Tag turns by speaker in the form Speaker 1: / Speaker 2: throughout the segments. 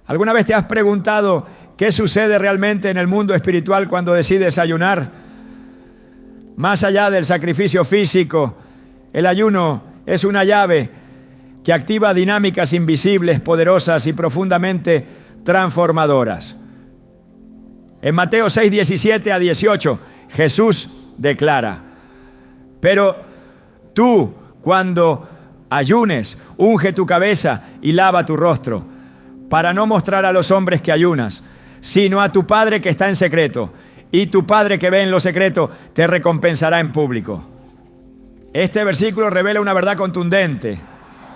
Speaker 1: ¿Alguna vez te has preguntado qué sucede realmente en el mundo espiritual cuando decides ayunar? Más allá del sacrificio físico, el ayuno es una llave que activa dinámicas invisibles, poderosas y profundamente transformadoras. En Mateo 6, 17 a 18, Jesús declara: pero tú, cuando ayunes, unge tu cabeza y lava tu rostro, para no mostrar a los hombres que ayunas, sino a tu Padre que está en secreto, y tu Padre que ve en lo secreto te recompensará en público. Este versículo revela una verdad contundente.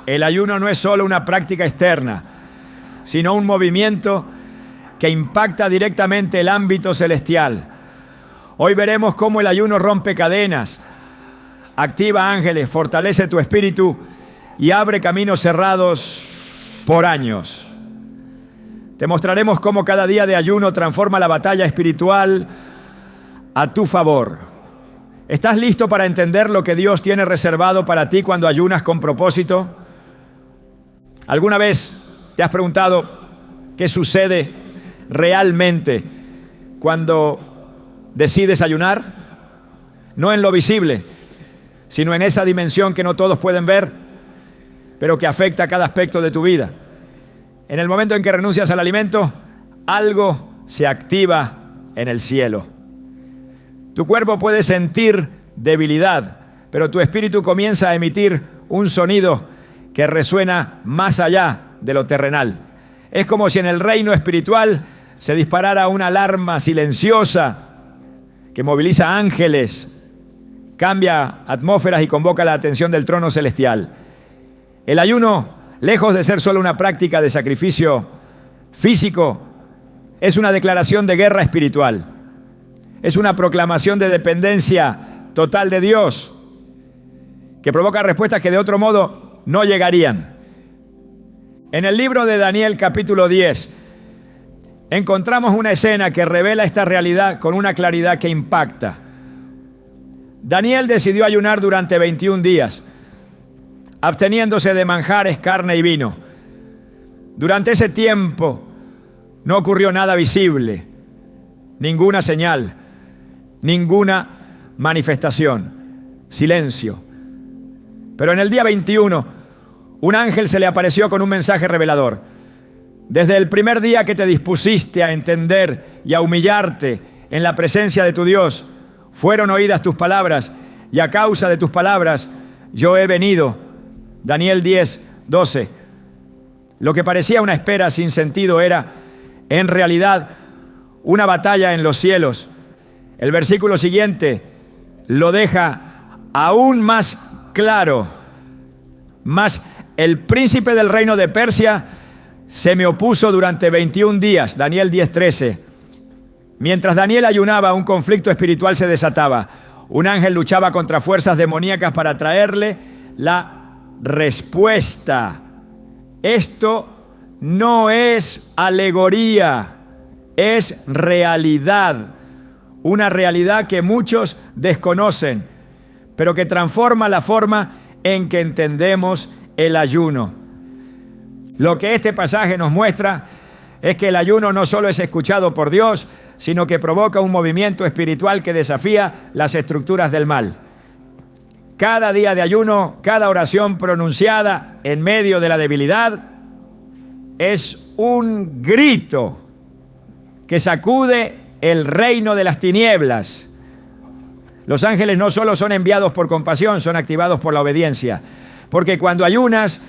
Speaker 1: El ayuno no es solo una práctica externa, sino un movimiento que impacta directamente el ámbito celestial. Hoy veremos cómo el ayuno rompe cadenas, activa ángeles, fortalece tu espíritu y abre caminos cerrados por años. Te mostraremos cómo cada día de ayuno transforma la batalla espiritual a tu favor. ¿Estás listo para entender lo que Dios tiene reservado para ti cuando ayunas con propósito? ¿Alguna vez te has preguntado qué sucede realmente cuando decides ayunar? No en lo visible, sino en esa dimensión que no todos pueden ver, pero que afecta a cada aspecto de tu vida. En el momento en que renuncias al alimento, algo se activa en el cielo. Tu cuerpo puede sentir debilidad, pero tu espíritu comienza a emitir un sonido que resuena más allá de lo terrenal. Es como si en el reino espiritual se disparara una alarma silenciosa que moviliza ángeles, cambia atmósferas y convoca la atención del trono celestial. El ayuno, lejos de ser solo una práctica de sacrificio físico, es una declaración de guerra espiritual. Es una proclamación de dependencia total de Dios, que provoca respuestas que de otro modo no llegarían. En el libro de Daniel, capítulo 10, encontramos una escena que revela esta realidad con una claridad que impacta. Daniel decidió ayunar durante 21 días, absteniéndose de manjares, carne y vino. Durante ese tiempo no ocurrió nada visible, ninguna señal, ninguna manifestación, silencio. Pero en el día 21, un ángel se le apareció con un mensaje revelador. Desde el primer día que te dispusiste a entender y a humillarte en la presencia de tu Dios, fueron oídas tus palabras, y a causa de tus palabras yo he venido. Daniel 10, 12. Lo que parecía una espera sin sentido era, en realidad, una batalla en los cielos. El versículo siguiente lo deja aún más claro. Mas el príncipe del reino de Persia se me opuso durante 21 días. Daniel 10, 13. Mientras Daniel ayunaba, un conflicto espiritual se desataba. Un ángel luchaba contra fuerzas demoníacas para traerle la respuesta. Esto no es alegoría, es realidad. Una realidad que muchos desconocen, pero que transforma la forma en que entendemos el ayuno. Lo que este pasaje nos muestra es que el ayuno no solo es escuchado por Dios, sino que provoca un movimiento espiritual que desafía las estructuras del mal. Cada día de ayuno, cada oración pronunciada en medio de la debilidad es un grito que sacude el reino de las tinieblas. Los ángeles no solo son enviados por compasión, son activados por la obediencia. Porque cuando ayunas,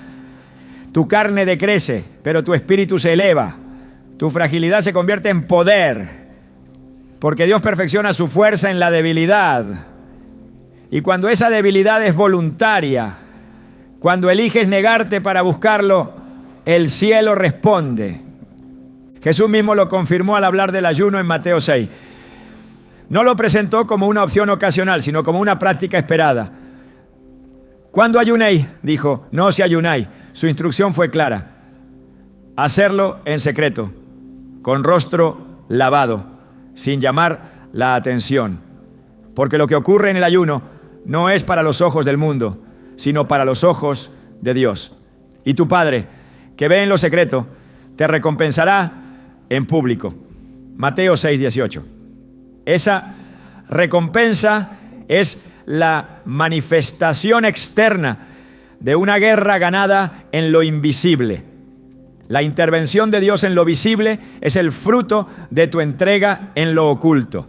Speaker 1: tu carne decrece, pero tu espíritu se eleva. Tu fragilidad se convierte en poder, porque Dios perfecciona su fuerza en la debilidad. Y cuando esa debilidad es voluntaria, cuando eliges negarte para buscarlo, el cielo responde. Jesús mismo lo confirmó al hablar del ayuno en Mateo 6. No lo presentó como una opción ocasional, sino como una práctica esperada. Cuando ayunéis, dijo, no si ayunáis. Su instrucción fue clara: hacerlo en secreto, con rostro lavado, sin llamar la atención. Porque lo que ocurre en el ayuno no es para los ojos del mundo, sino para los ojos de Dios. Y tu Padre, que ve en lo secreto, te recompensará en público. Mateo 6:18. Esa recompensa es la manifestación externa de una guerra ganada en lo invisible. La intervención de Dios en lo visible es el fruto de tu entrega en lo oculto.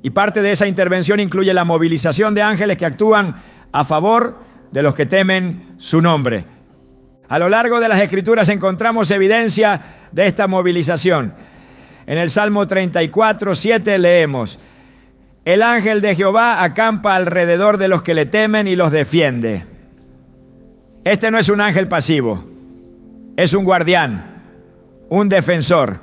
Speaker 1: Y parte de esa intervención incluye la movilización de ángeles que actúan a favor de los que temen su nombre. A lo largo de las Escrituras encontramos evidencia de esta movilización. En el Salmo 34:7 leemos: el ángel de Jehová acampa alrededor de los que le temen y los defiende. Este no es un ángel pasivo, es un guardián, un defensor.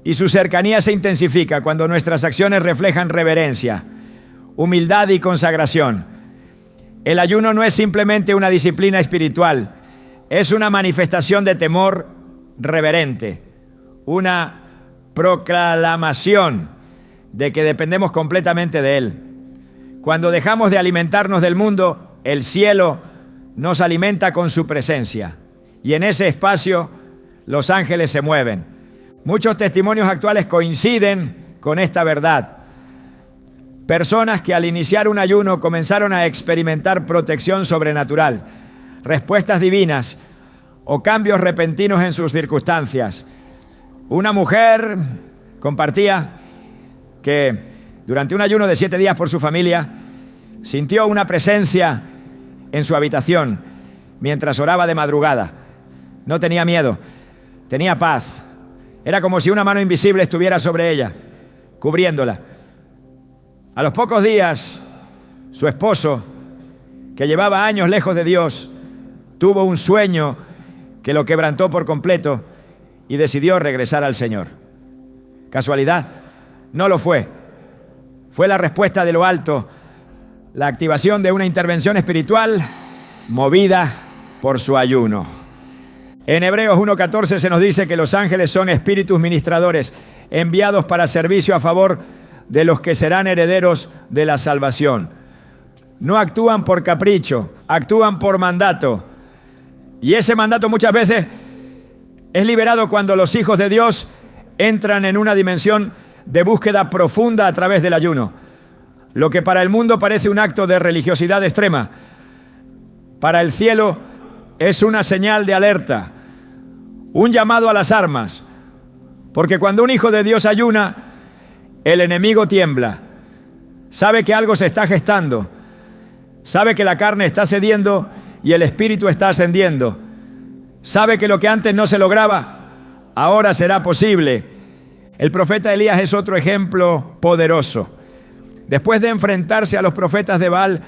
Speaker 1: Y su cercanía se intensifica cuando nuestras acciones reflejan reverencia, humildad y consagración. El ayuno no es simplemente una disciplina espiritual, es una manifestación de temor reverente, una proclamación de que dependemos completamente de Él. Cuando dejamos de alimentarnos del mundo, el cielo nos alimenta con su presencia. Y en ese espacio los ángeles se mueven. Muchos testimonios actuales coinciden con esta verdad. Personas que al iniciar un ayuno comenzaron a experimentar protección sobrenatural, respuestas divinas o cambios repentinos en sus circunstancias. Una mujer compartía que durante un ayuno de 7 días por su familia sintió una presencia en su habitación mientras oraba de madrugada. No tenía miedo, tenía paz. Era como si una mano invisible estuviera sobre ella, cubriéndola. A los pocos días, su esposo, que llevaba años lejos de Dios, tuvo un sueño que lo quebrantó por completo y decidió regresar al Señor. ¿Casualidad? No lo fue. Fue la respuesta de lo alto, la activación de una intervención espiritual movida por su ayuno. En Hebreos 1:14 se nos dice que los ángeles son espíritus ministradores enviados para servicio a favor de los que serán herederos de la salvación. No actúan por capricho, actúan por mandato. Y ese mandato muchas veces es liberado cuando los hijos de Dios entran en una dimensión de búsqueda profunda a través del ayuno. Lo que para el mundo parece un acto de religiosidad extrema, para el cielo es una señal de alerta, un llamado a las armas, porque cuando un hijo de Dios ayuna, el enemigo tiembla, sabe que algo se está gestando, sabe que la carne está cediendo y el espíritu está ascendiendo, sabe que lo que antes no se lograba, ahora será posible. El profeta Elías es otro ejemplo poderoso. Después de enfrentarse a los profetas de Baal,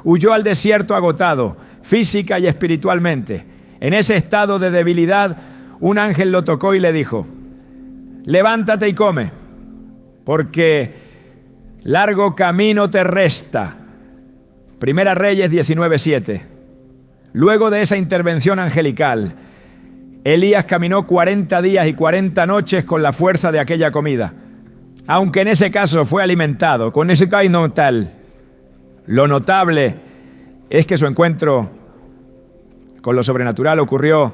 Speaker 1: huyó al desierto agotado, física y espiritualmente. En ese estado de debilidad, un ángel lo tocó y le dijo: levántate y come, porque largo camino te resta. Primera Reyes 19:7. Luego de esa intervención angelical, Elías caminó 40 días y 40 noches con la fuerza de aquella comida. Aunque en ese caso fue alimentado con ese caino tal, lo notable es que su encuentro con lo sobrenatural ocurrió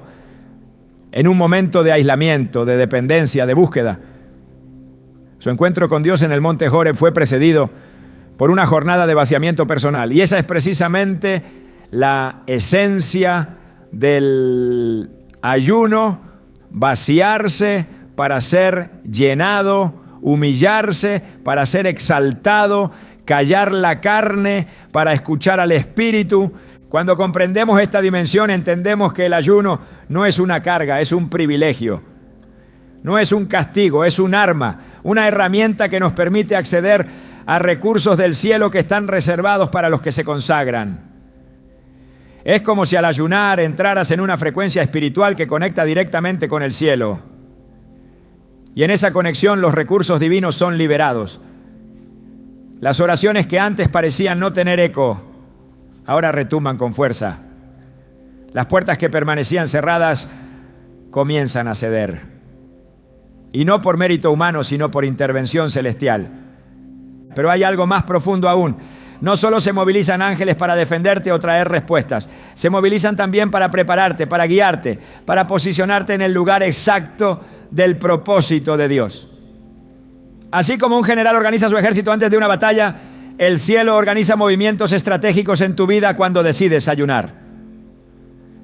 Speaker 1: en un momento de aislamiento, de dependencia, de búsqueda. Su encuentro con Dios en el monte Horeb fue precedido por una jornada de vaciamiento personal. Y esa es precisamente la esencia del ayuno: vaciarse para ser llenado, humillarse para ser exaltado, callar la carne para escuchar al Espíritu. Cuando comprendemos esta dimensión, entendemos que el ayuno no es una carga, es un privilegio. No es un castigo, es un arma, una herramienta que nos permite acceder a recursos del cielo que están reservados para los que se consagran. Es como si al ayunar entraras en una frecuencia espiritual que conecta directamente con el cielo. Y en esa conexión los recursos divinos son liberados. Las oraciones que antes parecían no tener eco, ahora retumban con fuerza. Las puertas que permanecían cerradas comienzan a ceder. Y no por mérito humano, sino por intervención celestial. Pero hay algo más profundo aún. No solo se movilizan ángeles para defenderte o traer respuestas, se movilizan también para prepararte, para guiarte, para posicionarte en el lugar exacto del propósito de Dios. Así como un general organiza su ejército antes de una batalla, el cielo organiza movimientos estratégicos en tu vida cuando decides ayunar.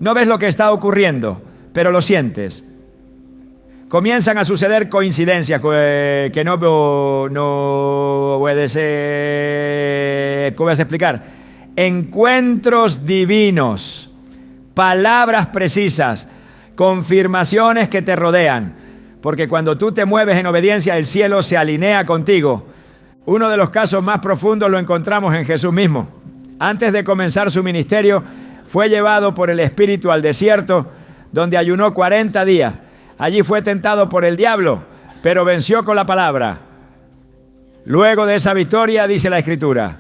Speaker 1: No ves lo que está ocurriendo, pero lo sientes. Comienzan a suceder coincidencias que no puedes ¿cómo vas a explicar? Encuentros divinos, palabras precisas, confirmaciones que te rodean, porque cuando tú te mueves en obediencia, el cielo se alinea contigo. Uno de los casos más profundos lo encontramos en Jesús mismo. Antes de comenzar su ministerio, fue llevado por el Espíritu al desierto, donde ayunó 40 días. Allí fue tentado por el diablo, pero venció con la palabra. Luego de esa victoria, dice la Escritura,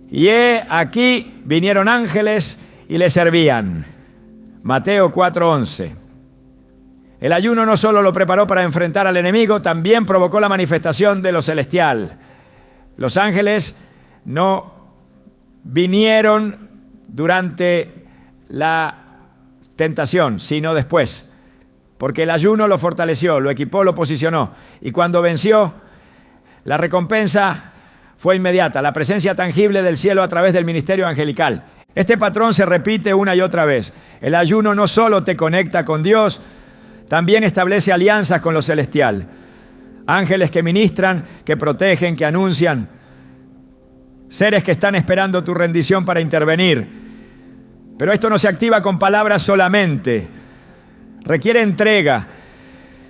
Speaker 1: y aquí vinieron ángeles y le servían. Mateo 4:11. El ayuno no solo lo preparó para enfrentar al enemigo, también provocó la manifestación de lo celestial. Los ángeles no vinieron durante la tentación, sino después. Porque el ayuno lo fortaleció, lo equipó, lo posicionó. Y cuando venció, la recompensa fue inmediata, la presencia tangible del cielo a través del ministerio angelical. Este patrón se repite una y otra vez. El ayuno no solo te conecta con Dios, también establece alianzas con lo celestial. Ángeles que ministran, que protegen, que anuncian. Seres que están esperando tu rendición para intervenir. Pero esto no se activa con palabras solamente. Requiere entrega,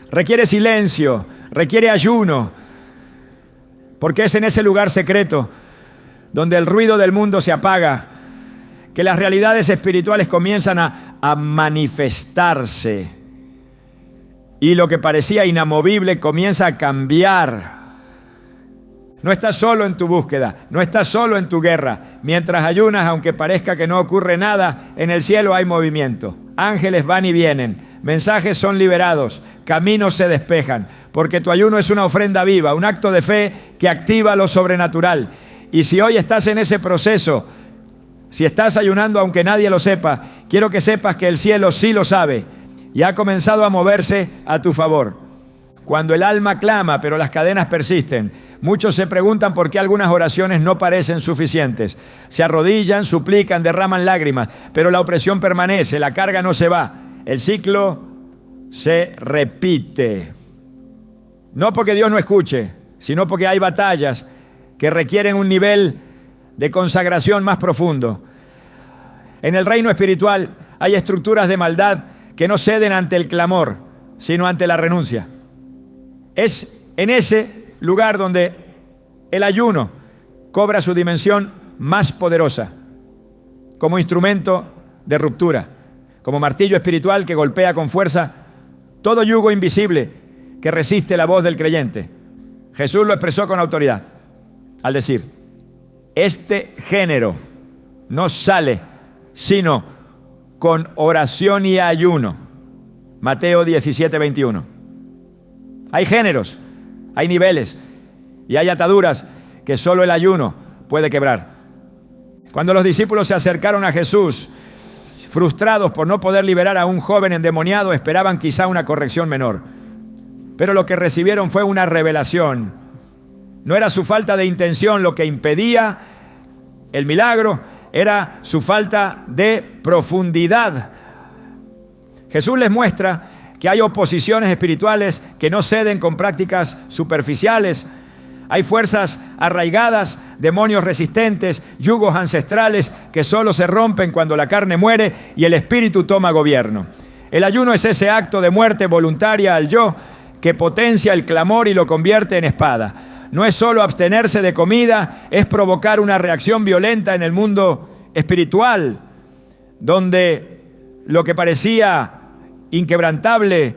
Speaker 1: requiere silencio, requiere ayuno, porque es en ese lugar secreto donde el ruido del mundo se apaga, que las realidades espirituales comienzan a manifestarse y lo que parecía inamovible comienza a cambiar. No estás solo en tu búsqueda, no estás solo en tu guerra. Mientras ayunas, aunque parezca que no ocurre nada, en el cielo hay movimiento. Ángeles van y vienen, mensajes son liberados, caminos se despejan, porque tu ayuno es una ofrenda viva, un acto de fe que activa lo sobrenatural. Y si hoy estás en ese proceso, si estás ayunando aunque nadie lo sepa, quiero que sepas que el cielo sí lo sabe y ha comenzado a moverse a tu favor. Cuando el alma clama, pero las cadenas persisten, muchos se preguntan por qué algunas oraciones no parecen suficientes. Se arrodillan, suplican, derraman lágrimas, pero la opresión permanece, la carga no se va. El ciclo se repite. No porque Dios no escuche, sino porque hay batallas que requieren un nivel de consagración más profundo. En el reino espiritual hay estructuras de maldad que no ceden ante el clamor, sino ante la renuncia. Es en ese lugar donde el ayuno cobra su dimensión más poderosa, como instrumento de ruptura, como martillo espiritual que golpea con fuerza todo yugo invisible que resiste la voz del creyente. Jesús lo expresó con autoridad al decir, este género no sale sino con oración y ayuno. Mateo 17:21. Hay géneros, hay niveles y hay ataduras que solo el ayuno puede quebrar. Cuando los discípulos se acercaron a Jesús, frustrados por no poder liberar a un joven endemoniado, esperaban quizá una corrección menor. Pero lo que recibieron fue una revelación. No era su falta de intención lo que impedía el milagro, era su falta de profundidad. Jesús les muestra que hay oposiciones espirituales que no ceden con prácticas superficiales. Hay fuerzas arraigadas, demonios resistentes, yugos ancestrales que solo se rompen cuando la carne muere y el espíritu toma gobierno. El ayuno es ese acto de muerte voluntaria al yo que potencia el clamor y lo convierte en espada. No es solo abstenerse de comida, es provocar una reacción violenta en el mundo espiritual, donde lo que parecía inquebrantable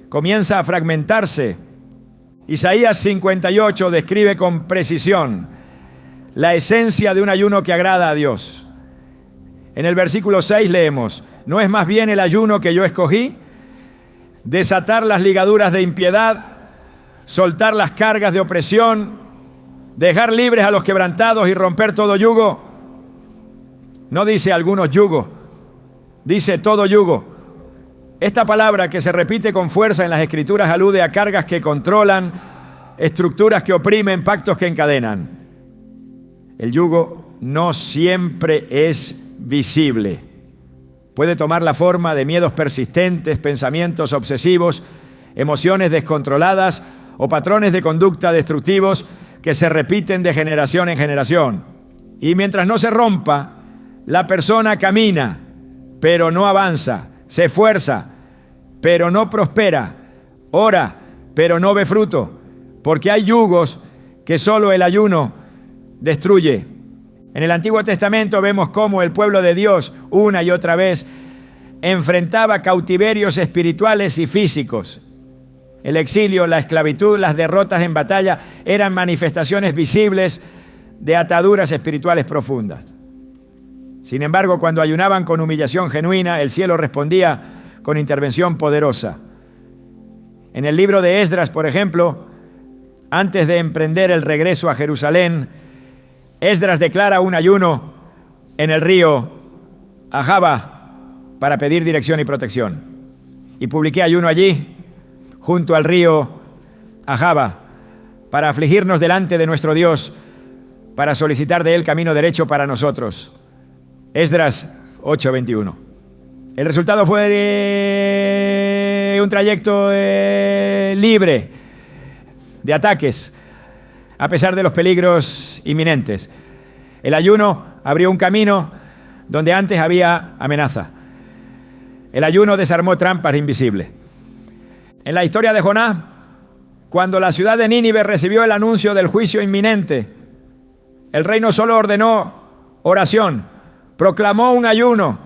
Speaker 1: comienza a fragmentarse. Isaías 58 describe con precisión la esencia de un ayuno que agrada a Dios. En el versículo 6 leemos, ¿no es más bien el ayuno que yo escogí? Desatar las ligaduras de impiedad, soltar las cargas de opresión, dejar libres a los quebrantados y romper todo yugo. No dice algunos yugos, dice todo yugo. Esta palabra, que se repite con fuerza en las Escrituras, alude a cargas que controlan, estructuras que oprimen, pactos que encadenan. El yugo no siempre es visible. Puede tomar la forma de miedos persistentes, pensamientos obsesivos, emociones descontroladas o patrones de conducta destructivos que se repiten de generación en generación. Y mientras no se rompa, la persona camina, pero no avanza, se esfuerza, pero no prospera, ora, pero no ve fruto, porque hay yugos que solo el ayuno destruye. En el Antiguo Testamento vemos cómo el pueblo de Dios una y otra vez enfrentaba cautiverios espirituales y físicos. El exilio, la esclavitud, las derrotas en batalla eran manifestaciones visibles de ataduras espirituales profundas. Sin embargo, cuando ayunaban con humillación genuina, el cielo respondía con intervención poderosa. En el libro de Esdras, por ejemplo, antes de emprender el regreso a Jerusalén, Esdras declara un ayuno en el río Ahava para pedir dirección y protección. Y publiqué ayuno allí, junto al río Ahava, para afligirnos delante de nuestro Dios, para solicitar de Él camino derecho para nosotros. Esdras 8:21. El resultado fue un trayecto libre de ataques, a pesar de los peligros inminentes. El ayuno abrió un camino donde antes había amenaza. El ayuno desarmó trampas invisibles. En la historia de Jonás, cuando la ciudad de Nínive recibió el anuncio del juicio inminente, el rey no solo ordenó oración, proclamó un ayuno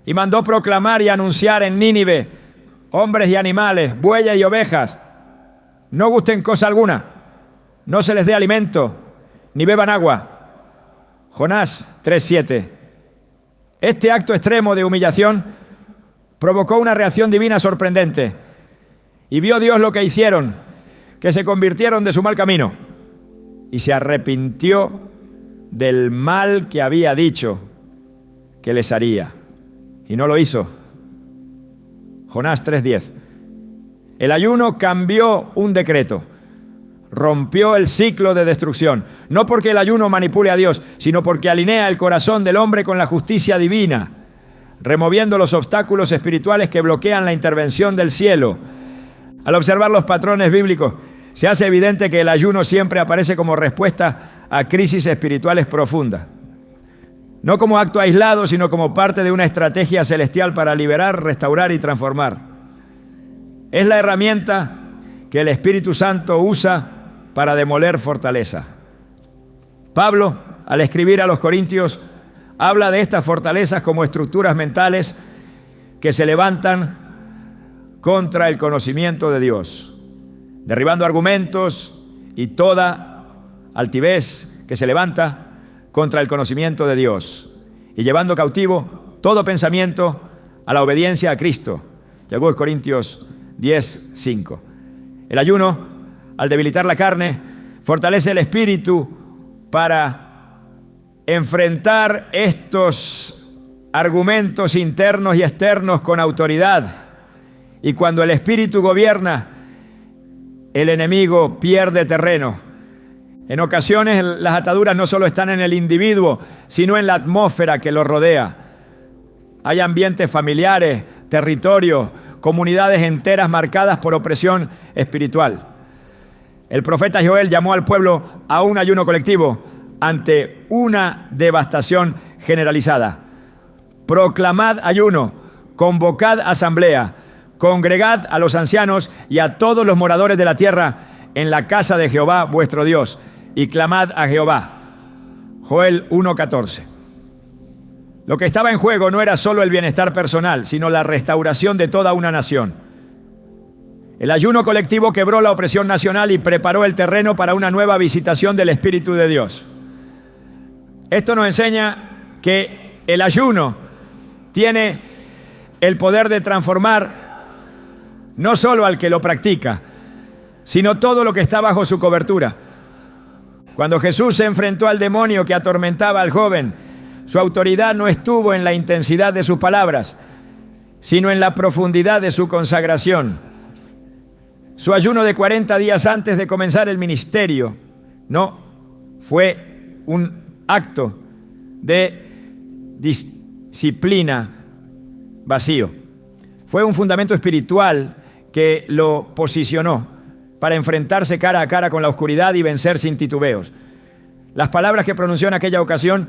Speaker 1: y mandó proclamar y anunciar en Nínive: hombres y animales, bueyes y ovejas, no gusten cosa alguna, no se les dé alimento, ni beban agua. Jonás 3:7. Este acto extremo de humillación provocó una reacción divina sorprendente. Y vio Dios lo que hicieron, que se convirtieron de su mal camino, y se arrepintió del mal que había dicho que les haría. Y no lo hizo. Jonás 3:10. El ayuno cambió un decreto, rompió el ciclo de destrucción, no porque el ayuno manipule a Dios, sino porque alinea el corazón del hombre con la justicia divina, removiendo los obstáculos espirituales que bloquean la intervención del cielo. Al observar los patrones bíblicos, se hace evidente que el ayuno siempre aparece como respuesta a crisis espirituales profundas. No como acto aislado, sino como parte de una estrategia celestial para liberar, restaurar y transformar. Es la herramienta que el Espíritu Santo usa para demoler fortaleza. Pablo, al escribir a los Corintios, habla de estas fortalezas como estructuras mentales que se levantan contra el conocimiento de Dios, derribando argumentos y toda altivez que se levanta contra el conocimiento de Dios y llevando cautivo todo pensamiento a la obediencia a Cristo. 2 Corintios 10:5. El ayuno, al debilitar la carne, fortalece el espíritu para enfrentar estos argumentos internos y externos con autoridad. Y cuando el espíritu gobierna, el enemigo pierde terreno. En ocasiones las ataduras no solo están en el individuo, sino en la atmósfera que lo rodea. Hay ambientes familiares, territorios, comunidades enteras marcadas por opresión espiritual. El profeta Joel llamó al pueblo a un ayuno colectivo ante una devastación generalizada. Proclamad ayuno, convocad asamblea, congregad a los ancianos y a todos los moradores de la tierra en la casa de Jehová vuestro Dios, y clamad a Jehová. Joel 1:14. Lo que estaba en juego no era solo el bienestar personal, sino la restauración de toda una nación. El ayuno colectivo quebró la opresión nacional y preparó el terreno para una nueva visitación del Espíritu de Dios. Esto nos enseña que el ayuno tiene el poder de transformar no solo al que lo practica, sino todo lo que está bajo su cobertura. Cuando Jesús se enfrentó al demonio que atormentaba al joven, su autoridad no estuvo en la intensidad de sus palabras, sino en la profundidad de su consagración. Su ayuno de 40 días antes de comenzar el ministerio no fue un acto de disciplina vacío. Fue un fundamento espiritual que lo posicionó para enfrentarse cara a cara con la oscuridad y vencer sin titubeos. Las palabras que pronunció en aquella ocasión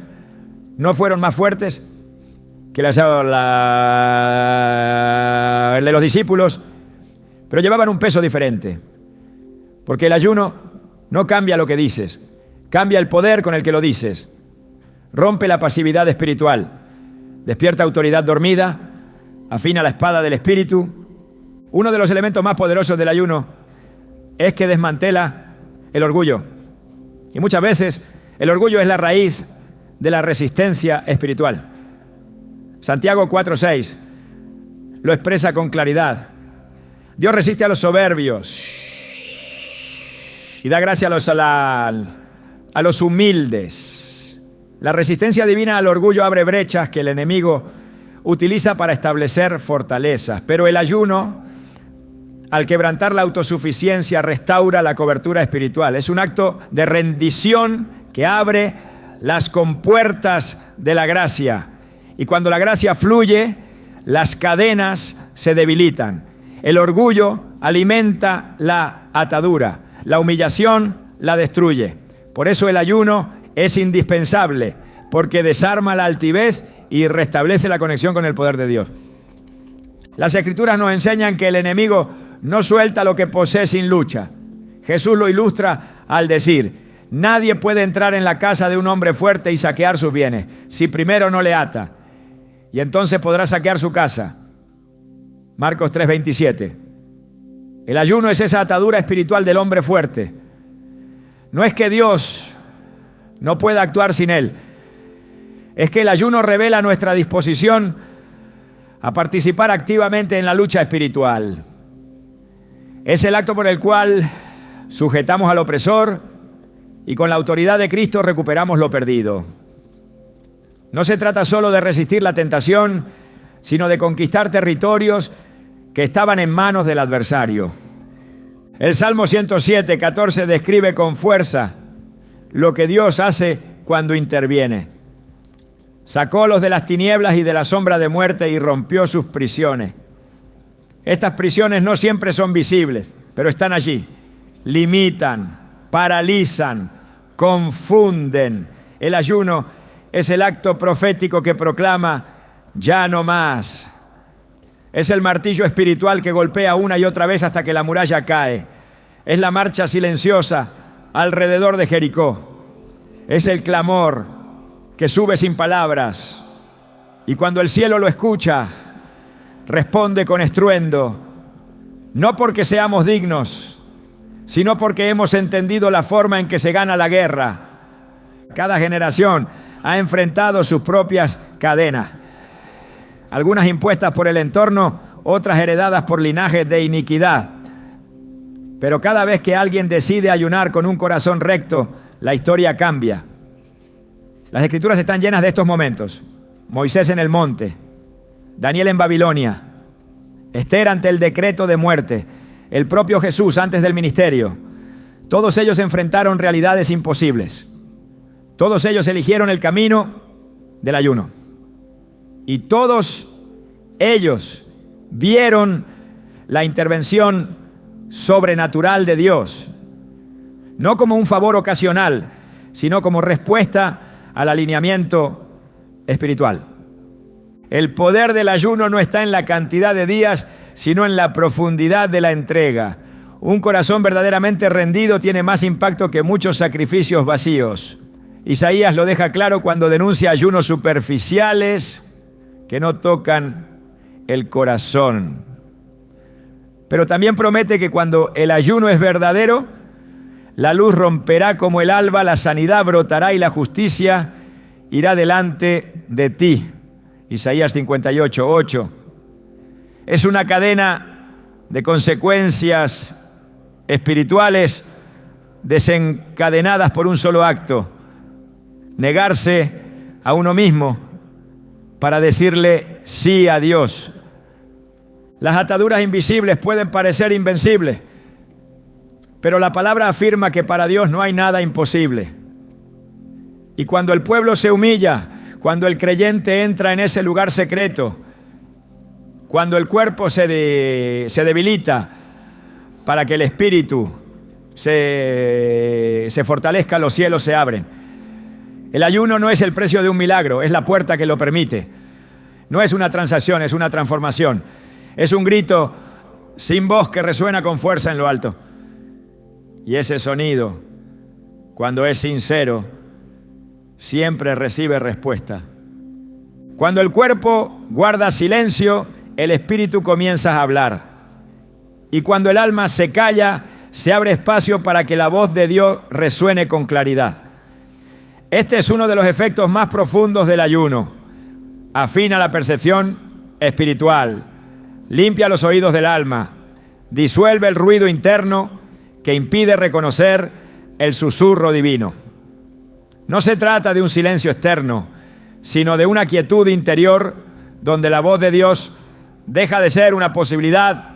Speaker 1: no fueron más fuertes que las de los discípulos, pero llevaban un peso diferente. Porque el ayuno no cambia lo que dices, cambia el poder con el que lo dices. Rompe la pasividad espiritual, despierta autoridad dormida, afina la espada del Espíritu. Uno de los elementos más poderosos del ayuno es que desmantela el orgullo. Y muchas veces el orgullo es la raíz de la resistencia espiritual. Santiago 4:6 lo expresa con claridad. Dios resiste a los soberbios y da gracia a los humildes. La resistencia divina al orgullo abre brechas que el enemigo utiliza para establecer fortalezas. Pero el ayuno, al quebrantar la autosuficiencia, restaura la cobertura espiritual. Es un acto de rendición que abre las compuertas de la gracia. Y cuando la gracia fluye, las cadenas se debilitan. El orgullo alimenta la atadura. La humillación la destruye. Por eso el ayuno es indispensable, porque desarma la altivez y restablece la conexión con el poder de Dios. Las Escrituras nos enseñan que el enemigo no suelta lo que posee sin lucha. Jesús lo ilustra al decir: nadie puede entrar en la casa de un hombre fuerte y saquear sus bienes si primero no le ata, y entonces podrá saquear su casa. Marcos 3:27. El ayuno es esa atadura espiritual del hombre fuerte. No es que Dios no pueda actuar sin él, es que el ayuno revela nuestra disposición a participar activamente en la lucha espiritual. Es el acto por el cual sujetamos al opresor y con la autoridad de Cristo recuperamos lo perdido. No se trata solo de resistir la tentación, sino de conquistar territorios que estaban en manos del adversario. El Salmo 107:14 describe con fuerza lo que Dios hace cuando interviene. Sacólos de las tinieblas y de la sombra de muerte y rompió sus prisiones. Estas prisiones no siempre son visibles, pero están allí. Limitan, paralizan, confunden. El ayuno es el acto profético que proclama: ya no más. Es el martillo espiritual que golpea una y otra vez hasta que la muralla cae. Es la marcha silenciosa alrededor de Jericó. Es el clamor que sube sin palabras. Y cuando el cielo lo escucha, responde con estruendo. No porque seamos dignos, sino porque hemos entendido la forma en que se gana la guerra. Cada generación ha enfrentado sus propias cadenas. Algunas impuestas por el entorno, otras heredadas por linajes de iniquidad. Pero cada vez que alguien decide ayunar con un corazón recto, la historia cambia. Las Escrituras están llenas de estos momentos. Moisés en el monte, Daniel en Babilonia, Esther ante el decreto de muerte, el propio Jesús antes del ministerio. Todos ellos enfrentaron realidades imposibles. Todos ellos eligieron el camino del ayuno. Y todos ellos vieron la intervención sobrenatural de Dios, no como un favor ocasional, sino como respuesta al alineamiento espiritual. El poder del ayuno no está en la cantidad de días, sino en la profundidad de la entrega. Un corazón verdaderamente rendido tiene más impacto que muchos sacrificios vacíos. Isaías lo deja claro cuando denuncia ayunos superficiales que no tocan el corazón. Pero también promete que cuando el ayuno es verdadero, la luz romperá como el alba, la sanidad brotará y la justicia irá delante de ti. Isaías 58:8. Es una cadena de consecuencias espirituales desencadenadas por un solo acto: negarse a uno mismo para decirle sí a Dios. Las ataduras invisibles pueden parecer invencibles, pero la palabra afirma que para Dios no hay nada imposible. Y cuando el pueblo se humilla, cuando el creyente entra en ese lugar secreto, cuando el cuerpo se debilita para que el espíritu se fortalezca, los cielos se abren. El ayuno no es el precio de un milagro, es la puerta que lo permite. No es una transacción, es una transformación. Es un grito sin voz que resuena con fuerza en lo alto. Y ese sonido, cuando es sincero, siempre recibe respuesta. Cuando el cuerpo guarda silencio, el espíritu comienza a hablar. Y cuando el alma se calla, se abre espacio para que la voz de Dios resuene con claridad. Este es uno de los efectos más profundos del ayuno. Afina la percepción espiritual, limpia los oídos del alma, disuelve el ruido interno que impide reconocer el susurro divino. No se trata de un silencio externo, sino de una quietud interior donde la voz de Dios deja de ser una posibilidad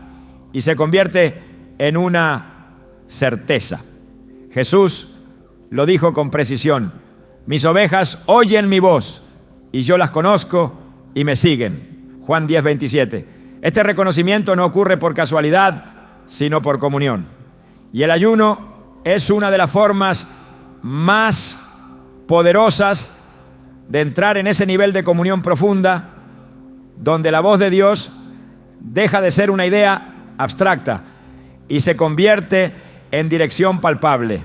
Speaker 1: y se convierte en una certeza. Jesús lo dijo con precisión: mis ovejas oyen mi voz y yo las conozco y me siguen. Juan 10:27. Este reconocimiento no ocurre por casualidad, sino por comunión. Y el ayuno es una de las formas más poderosas de entrar en ese nivel de comunión profunda, donde la voz de Dios deja de ser una idea abstracta y se convierte en dirección palpable.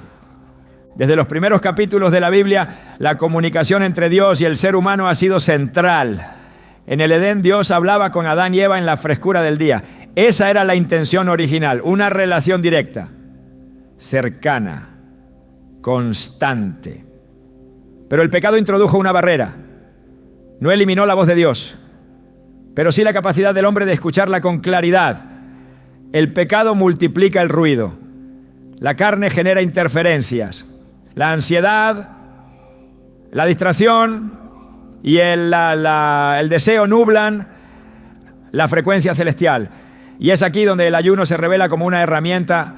Speaker 1: Desde los primeros capítulos de la Biblia, la comunicación entre Dios y el ser humano ha sido central. En el Edén, Dios hablaba con Adán y Eva en la frescura del día. Esa era la intención original, una relación directa, cercana, constante. Pero el pecado introdujo una barrera. No eliminó la voz de Dios, pero sí la capacidad del hombre de escucharla con claridad. El pecado multiplica el ruido. La carne genera interferencias. La ansiedad, la distracción y el deseo nublan la frecuencia celestial. Y es aquí donde el ayuno se revela como una herramienta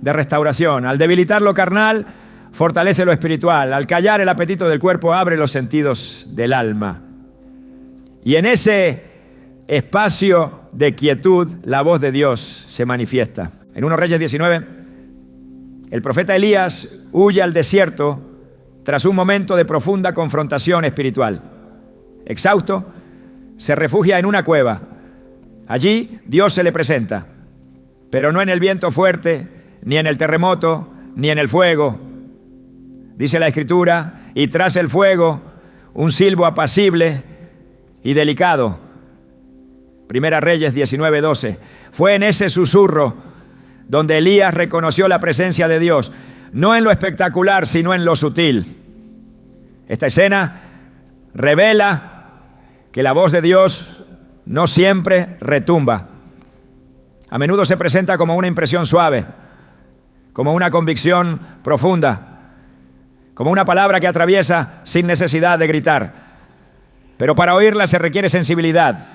Speaker 1: de restauración. Al debilitar lo carnal, fortalece lo espiritual. Al callar el apetito del cuerpo, abre los sentidos del alma. Y en ese espacio de quietud, la voz de Dios se manifiesta. En 1 Reyes 19, el profeta Elías huye al desierto tras un momento de profunda confrontación espiritual. Exhausto, se refugia en una cueva. Allí Dios se le presenta, pero no en el viento fuerte, ni en el terremoto, ni en el fuego. Dice la Escritura: y tras el fuego, un silbo apacible y delicado. Primera Reyes 19:12. Fue en ese susurro donde Elías reconoció la presencia de Dios, no en lo espectacular, sino en lo sutil. Esta escena revela que la voz de Dios no siempre retumba. A menudo se presenta como una impresión suave, como una convicción profunda, como una palabra que atraviesa sin necesidad de gritar. Pero para oírla se requiere sensibilidad.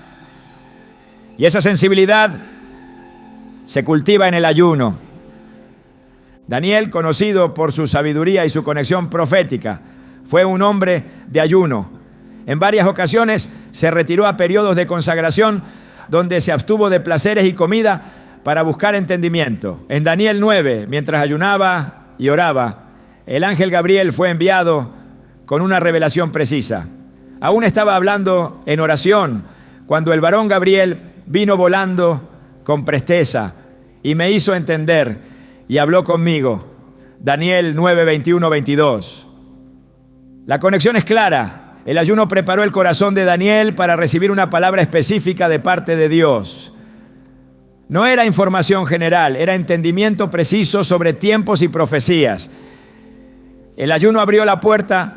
Speaker 1: Y esa sensibilidad se cultiva en el ayuno. Daniel, conocido por su sabiduría y su conexión profética, fue un hombre de ayuno. En varias ocasiones se retiró a periodos de consagración donde se abstuvo de placeres y comida para buscar entendimiento. En Daniel 9, mientras ayunaba y oraba, el ángel Gabriel fue enviado con una revelación precisa. Aún estaba hablando en oración cuando el varón Gabriel vino volando con presteza y me hizo entender y habló conmigo. Daniel 9, 21, 22. La conexión es clara. El ayuno preparó el corazón de Daniel para recibir una palabra específica de parte de Dios. No era información general, era entendimiento preciso sobre tiempos y profecías. El ayuno abrió la puerta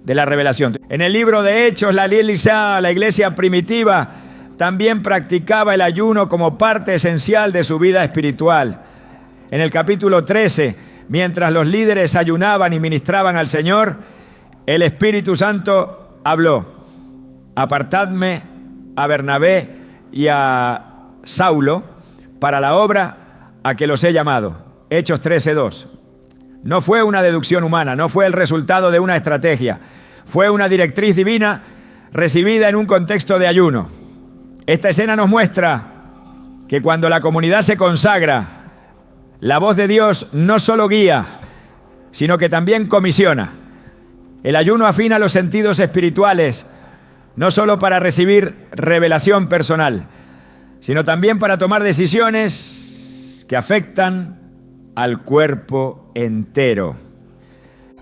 Speaker 1: de la revelación. En el libro de Hechos, la iglesia primitiva también practicaba el ayuno como parte esencial de su vida espiritual. En el capítulo 13 mientras los líderes ayunaban y ministraban al Señor, el Espíritu Santo habló: apartadme a Bernabé y a Saulo para la obra a que los he llamado. Hechos 13:2. No fue una deducción humana, no fue el resultado de una estrategia, fue una directriz divina recibida en un contexto de ayuno. Esta escena nos muestra que cuando la comunidad se consagra, la voz de Dios no solo guía, sino que también comisiona. El ayuno afina los sentidos espirituales, no solo para recibir revelación personal, sino también para tomar decisiones que afectan al cuerpo entero.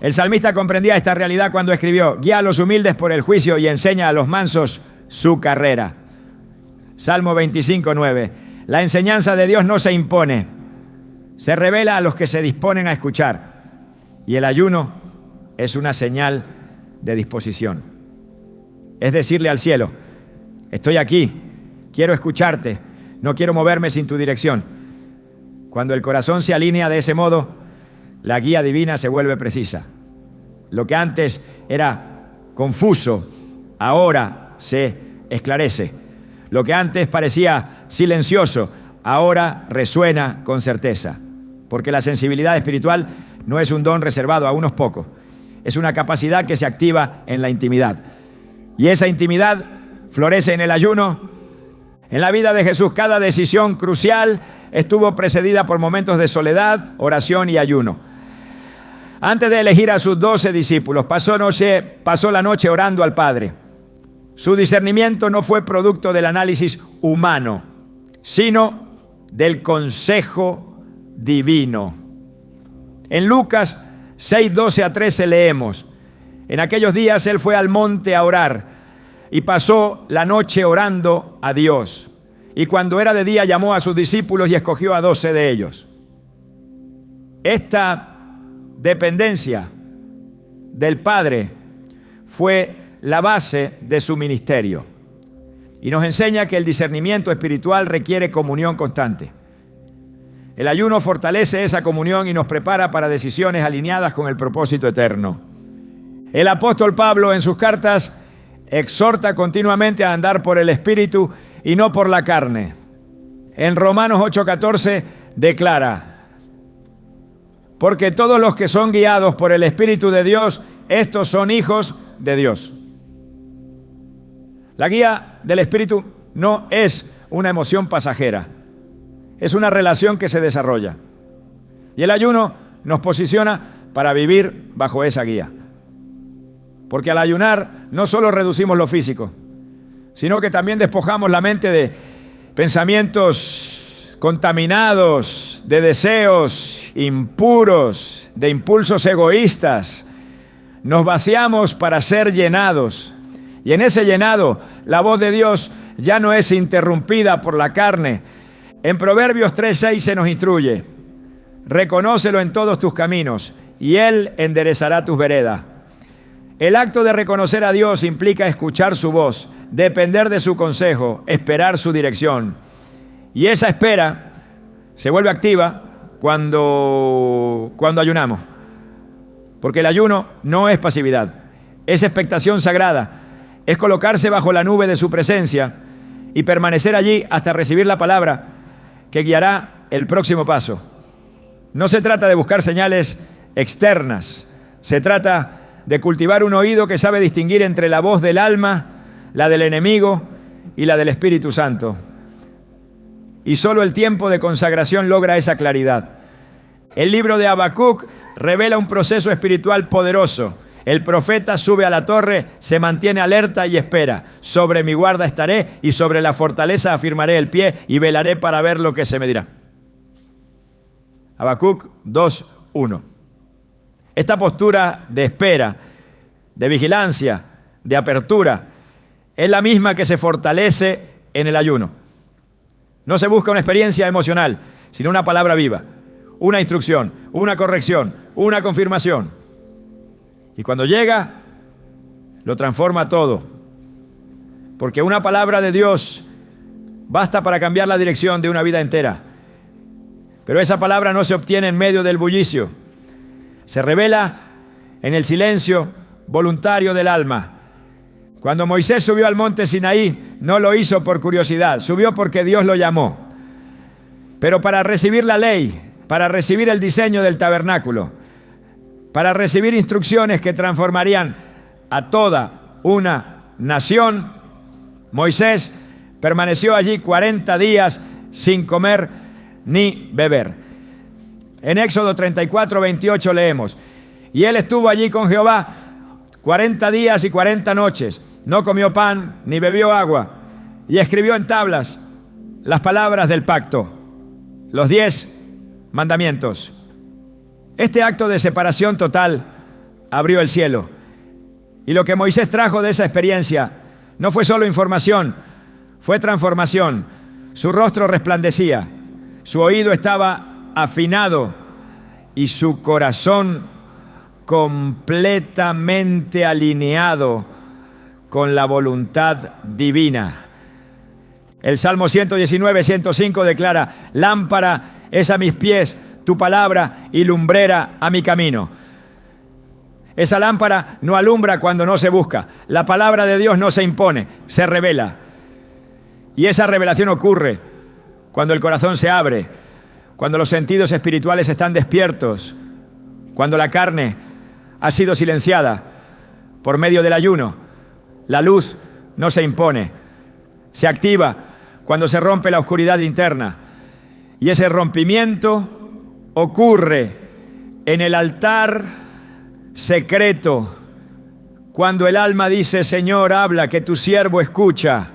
Speaker 1: El salmista comprendía esta realidad cuando escribió: guía a los humildes por el juicio y enseña a los mansos su carrera. Salmo 25:9. La enseñanza de Dios no se impone, se revela a los que se disponen a escuchar. Y el ayuno es una señal de disposición. Es decirle al cielo: estoy aquí, quiero escucharte, no quiero moverme sin tu dirección. Cuando el corazón se alinea de ese modo, la guía divina se vuelve precisa. Lo que antes era confuso, ahora se esclarece. Lo que antes parecía silencioso, ahora resuena con certeza. Porque la sensibilidad espiritual no es un don reservado a unos pocos, es una capacidad que se activa en la intimidad. Y esa intimidad florece en el ayuno. En la vida de Jesús, cada decisión crucial estuvo precedida por momentos de soledad, oración y ayuno. Antes de elegir a sus 12 discípulos, pasó la noche orando al Padre. Su discernimiento no fue producto del análisis humano, sino del consejo divino. En Lucas 6:12-13 leemos: en aquellos días él fue al monte a orar y pasó la noche orando a Dios. Y cuando era de día llamó a sus discípulos y escogió a 12 de ellos. Esta dependencia del Padre fue la base de su ministerio. Y nos enseña que el discernimiento espiritual requiere comunión constante. El ayuno fortalece esa comunión y nos prepara para decisiones alineadas con el propósito eterno. El apóstol Pablo en sus cartas exhorta continuamente a andar por el Espíritu y no por la carne. En Romanos 8:14 declara: porque todos los que son guiados por el Espíritu de Dios, estos son hijos de Dios. La guía del Espíritu no es una emoción pasajera, es una relación que se desarrolla. Y el ayuno nos posiciona para vivir bajo esa guía. Porque al ayunar no solo reducimos lo físico, sino que también despojamos la mente de pensamientos contaminados, de deseos impuros, de impulsos egoístas. Nos vaciamos para ser llenados. Y en ese llenado, la voz de Dios ya no es interrumpida por la carne. En Proverbios 3:6 se nos instruye: reconócelo en todos tus caminos y Él enderezará tus veredas. El acto de reconocer a Dios implica escuchar su voz, depender de su consejo, esperar su dirección. Y esa espera se vuelve activa cuando ayunamos. Porque el ayuno no es pasividad, es expectación sagrada, es colocarse bajo la nube de su presencia y permanecer allí hasta recibir la palabra que guiará el próximo paso. No se trata de buscar señales externas, se trata de cultivar un oído que sabe distinguir entre la voz del alma, la del enemigo y la del Espíritu Santo. Y solo el tiempo de consagración logra esa claridad. El libro de Habacuc revela un proceso espiritual poderoso. El profeta sube a la torre, se mantiene alerta y espera. Sobre mi guarda estaré y sobre la fortaleza afirmaré el pie y velaré para ver lo que se me dirá. Habacuc 2:1. Esta postura de espera, de vigilancia, de apertura, es la misma que se fortalece en el ayuno. No se busca una experiencia emocional, sino una palabra viva, una instrucción, una corrección, una confirmación. Y cuando llega, lo transforma todo. Porque una palabra de Dios basta para cambiar la dirección de una vida entera. Pero esa palabra no se obtiene en medio del bullicio, Se revela en el silencio voluntario del alma. Cuando Moisés subió al monte Sinaí, no lo hizo por curiosidad, subió porque Dios lo llamó. Pero para recibir la ley, para recibir el diseño del tabernáculo, para recibir instrucciones que transformarían a toda una nación, Moisés permaneció allí 40 días sin comer ni beber. En Éxodo 34, 28 leemos: y él estuvo allí con Jehová 40 días y 40 noches. No comió pan ni bebió agua. Y escribió en tablas las palabras del pacto, los 10 mandamientos. Este acto de separación total abrió el cielo. Y lo que Moisés trajo de esa experiencia no fue solo información, fue transformación. Su rostro resplandecía, su oído estaba afinado y su corazón completamente alineado con la voluntad divina. El Salmo 119, 105 declara: lámpara es a mis pies tu palabra y lumbrera a mi camino. Esa lámpara no alumbra cuando no se busca. La palabra de Dios no se impone, se revela. Y esa revelación ocurre cuando el corazón se abre, cuando los sentidos espirituales están despiertos, cuando la carne ha sido silenciada por medio del ayuno. La luz no se impone, se activa cuando se rompe la oscuridad interna. Y ese rompimiento ocurre en el altar secreto, cuando el alma dice: Señor, habla, que tu siervo escucha.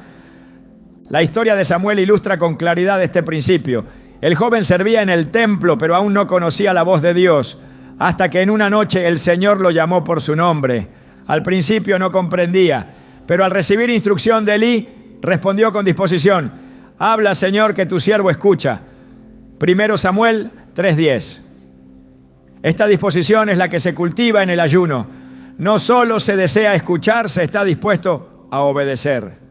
Speaker 1: La historia de Samuel ilustra con claridad este principio. El joven servía en el templo, pero aún no conocía la voz de Dios, hasta que en una noche el Señor lo llamó por su nombre. Al principio no comprendía, pero al recibir instrucción de Elí, respondió con disposición: habla, Señor, que tu siervo escucha. 1 Samuel 3:10. Esta disposición es la que se cultiva en el ayuno. No solo se desea escuchar, se está dispuesto a obedecer.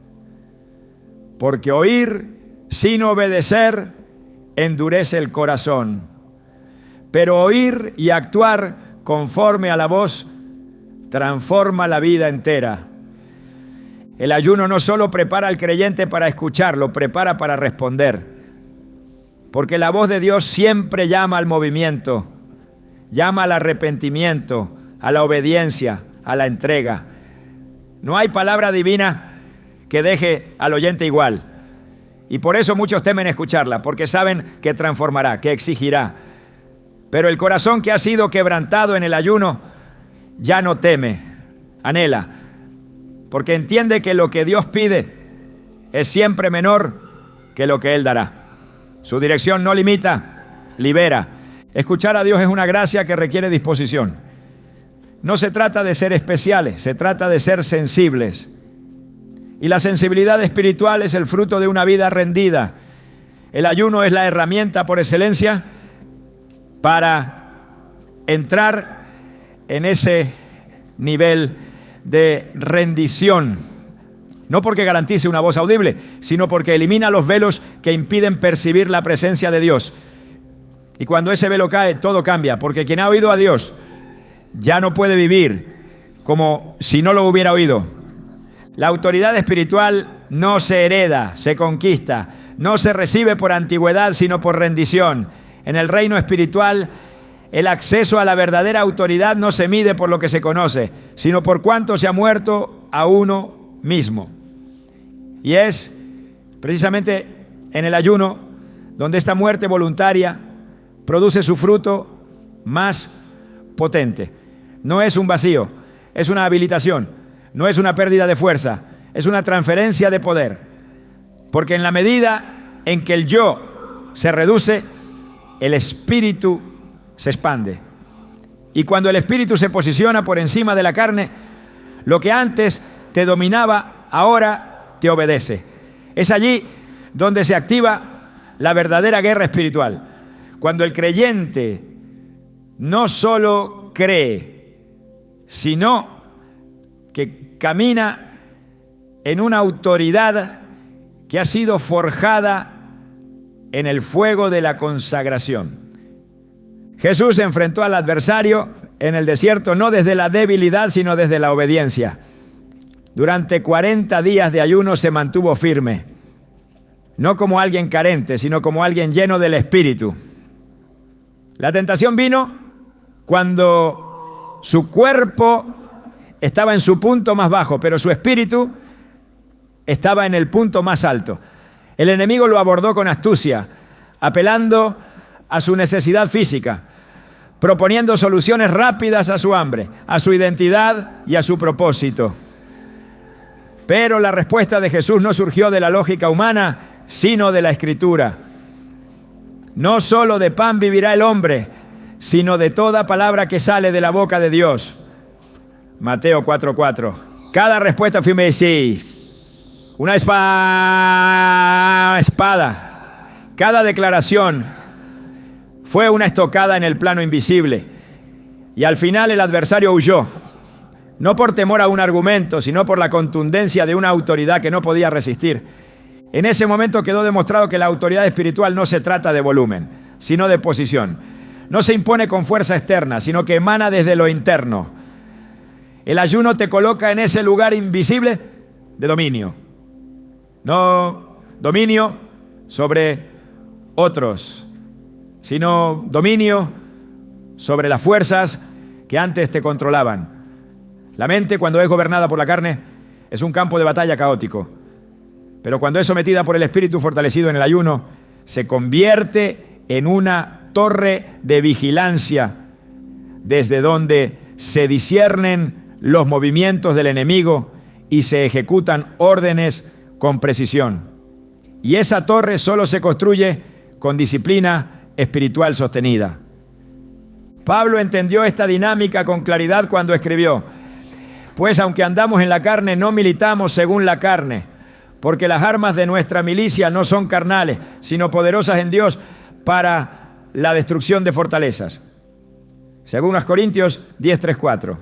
Speaker 1: Porque oír sin obedecer endurece el corazón. Pero oír y actuar conforme a la voz transforma la vida entera. El ayuno no solo prepara al creyente para escuchar, lo prepara para responder. Porque la voz de Dios siempre llama al movimiento, llama al arrepentimiento, a la obediencia, a la entrega. No hay palabra divina que deje al oyente igual. Y por eso muchos temen escucharla, porque saben que transformará, que exigirá. Pero el corazón que ha sido quebrantado en el ayuno ya no teme, anhela, porque entiende que lo que Dios pide es siempre menor que lo que Él dará. Su dirección no limita, libera. Escuchar a Dios es una gracia que requiere disposición. No se trata de ser especiales, se trata de ser sensibles. Y la sensibilidad espiritual es el fruto de una vida rendida. El ayuno es la herramienta por excelencia para entrar en ese nivel de rendición. No porque garantice una voz audible, sino porque elimina los velos que impiden percibir la presencia de Dios. Y cuando ese velo cae, todo cambia, porque quien ha oído a Dios ya no puede vivir como si no lo hubiera oído. La autoridad espiritual no se hereda, se conquista, no se recibe por antigüedad, sino por rendición. En el reino espiritual, el acceso a la verdadera autoridad no se mide por lo que se conoce, sino por cuánto se ha muerto a uno mismo. Y es precisamente en el ayuno donde esta muerte voluntaria produce su fruto más potente. No es un vacío, es una habilitación, no es una pérdida de fuerza, es una transferencia de poder. Porque en la medida en que el yo se reduce, el espíritu se expande. Y cuando el espíritu se posiciona por encima de la carne, lo que antes te dominaba, ahora te obedece. Es allí donde se activa la verdadera guerra espiritual. Cuando el creyente no solo cree, sino que camina en una autoridad que ha sido forjada en el fuego de la consagración. Jesús enfrentó al adversario en el desierto no desde la debilidad, sino desde la obediencia. Durante 40 días de ayuno se mantuvo firme, no como alguien carente, sino como alguien lleno del Espíritu. La tentación vino cuando su cuerpo estaba en su punto más bajo, pero su espíritu estaba en el punto más alto. El enemigo lo abordó con astucia, apelando a su necesidad física, proponiendo soluciones rápidas a su hambre, a su identidad y a su propósito. Pero la respuesta de Jesús no surgió de la lógica humana, sino de la Escritura. No solo de pan vivirá el hombre, sino de toda palabra que sale de la boca de Dios. Mateo 4:4. Cada respuesta firme es sí. Una espada. Cada declaración fue una estocada en el plano invisible. Y al final el adversario huyó. No por temor a un argumento, sino por la contundencia de una autoridad que no podía resistir. En ese momento quedó demostrado que la autoridad espiritual no se trata de volumen, sino de posición. No se impone con fuerza externa, sino que emana desde lo interno. El ayuno te coloca en ese lugar invisible de dominio. No dominio sobre otros, sino dominio sobre las fuerzas que antes te controlaban. La mente, cuando es gobernada por la carne, es un campo de batalla caótico. Pero cuando es sometida por el Espíritu fortalecido en el ayuno, se convierte en una torre de vigilancia desde donde se disciernen los movimientos del enemigo y se ejecutan órdenes con precisión. Y esa torre solo se construye con disciplina espiritual sostenida. Pablo entendió esta dinámica con claridad cuando escribió: pues aunque andamos en la carne, no militamos según la carne, porque las armas de nuestra milicia no son carnales, sino poderosas en Dios para la destrucción de fortalezas. Según Corintios 10:3-4.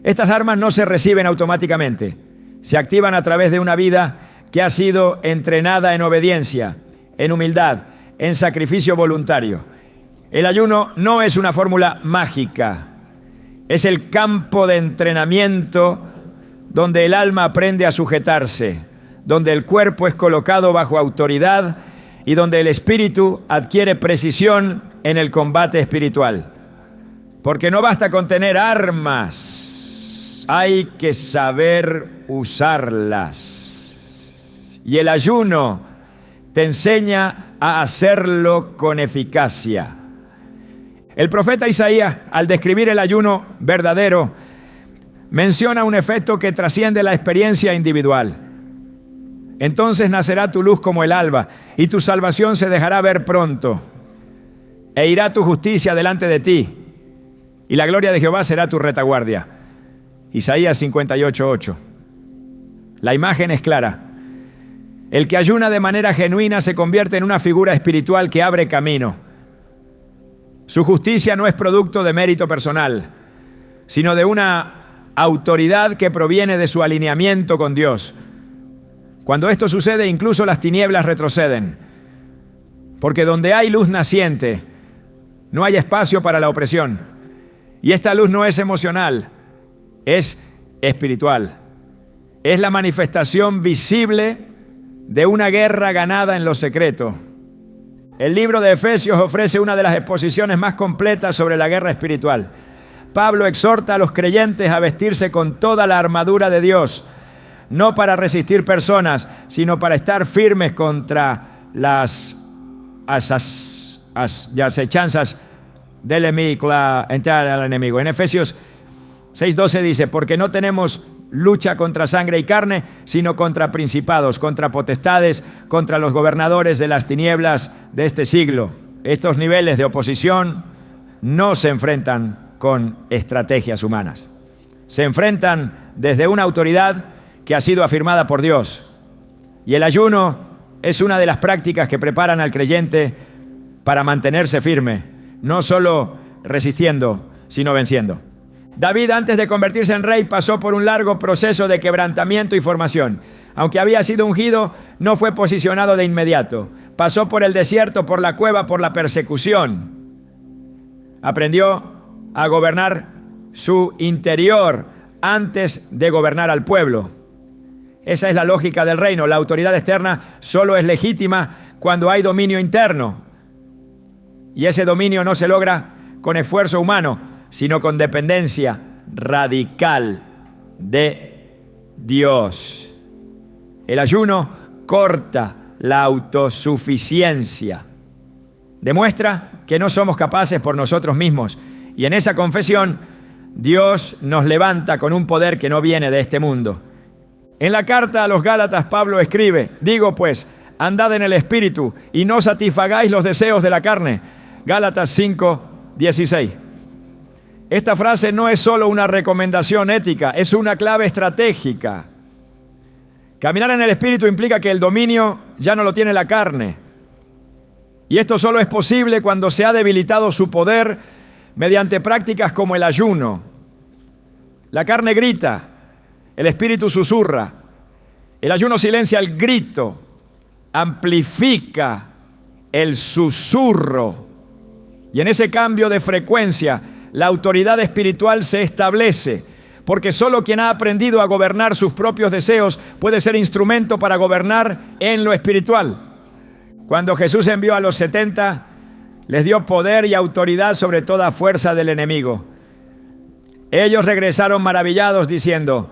Speaker 1: Estas armas no se reciben automáticamente, se activan a través de una vida que ha sido entrenada en obediencia, en humildad, en sacrificio voluntario. El ayuno no es una fórmula mágica, es el campo de entrenamiento donde el alma aprende a sujetarse, donde el cuerpo es colocado bajo autoridad y donde el espíritu adquiere precisión en el combate espiritual. Porque no basta con tener armas, hay que saber usarlas. Y el ayuno te enseña a hacerlo con eficacia. El profeta Isaías, al describir el ayuno verdadero, menciona un efecto que trasciende la experiencia individual. Entonces nacerá tu luz como el alba, y tu salvación se dejará ver pronto. E irá tu justicia delante de ti, y la gloria de Jehová será tu retaguardia. Isaías 58:8. La imagen es clara. El que ayuna de manera genuina se convierte en una figura espiritual que abre camino. Su justicia no es producto de mérito personal, sino de una autoridad que proviene de su alineamiento con Dios. Cuando esto sucede, incluso las tinieblas retroceden, porque donde hay luz naciente, no hay espacio para la opresión. Y esta luz no es emocional, es espiritual. Es la manifestación visible de una guerra ganada en lo secreto. El libro de Efesios ofrece una de las exposiciones más completas sobre la guerra espiritual. Pablo exhorta a los creyentes a vestirse con toda la armadura de Dios, no para resistir personas, sino para estar firmes contra las acechanzas del enemigo. En Efesios 6:12 dice: porque no tenemos lucha contra sangre y carne, sino contra principados, contra potestades, contra los gobernadores de las tinieblas de este siglo. Estos niveles de oposición no se enfrentan con estrategias humanas. Se enfrentan desde una autoridad que ha sido afirmada por Dios. Y el ayuno es una de las prácticas que preparan al creyente para mantenerse firme, no solo resistiendo, sino venciendo. David, antes de convertirse en rey, pasó por un largo proceso de quebrantamiento y formación. Aunque había sido ungido, no fue posicionado de inmediato. Pasó por el desierto, por la cueva, por la persecución. Aprendió a gobernar su interior antes de gobernar al pueblo. Esa es la lógica del reino. La autoridad externa solo es legítima cuando hay dominio interno. Y ese dominio no se logra con esfuerzo humano, sino con dependencia radical de Dios. El ayuno corta la autosuficiencia. Demuestra que no somos capaces por nosotros mismos. Y en esa confesión, Dios nos levanta con un poder que no viene de este mundo. En la carta a los Gálatas, Pablo escribe: digo pues, andad en el Espíritu y no satisfagáis los deseos de la carne. Gálatas 5:16. Esta frase no es solo una recomendación ética, es una clave estratégica. Caminar en el Espíritu implica que el dominio ya no lo tiene la carne. Y esto solo es posible cuando se ha debilitado su poder mediante prácticas como el ayuno. La carne grita, el Espíritu susurra. El ayuno silencia el grito, amplifica el susurro. Y en ese cambio de frecuencia, la autoridad espiritual se establece, porque solo quien ha aprendido a gobernar sus propios deseos puede ser instrumento para gobernar en lo espiritual. Cuando Jesús envió a los 70, les dio poder y autoridad sobre toda fuerza del enemigo. Ellos regresaron maravillados diciendo: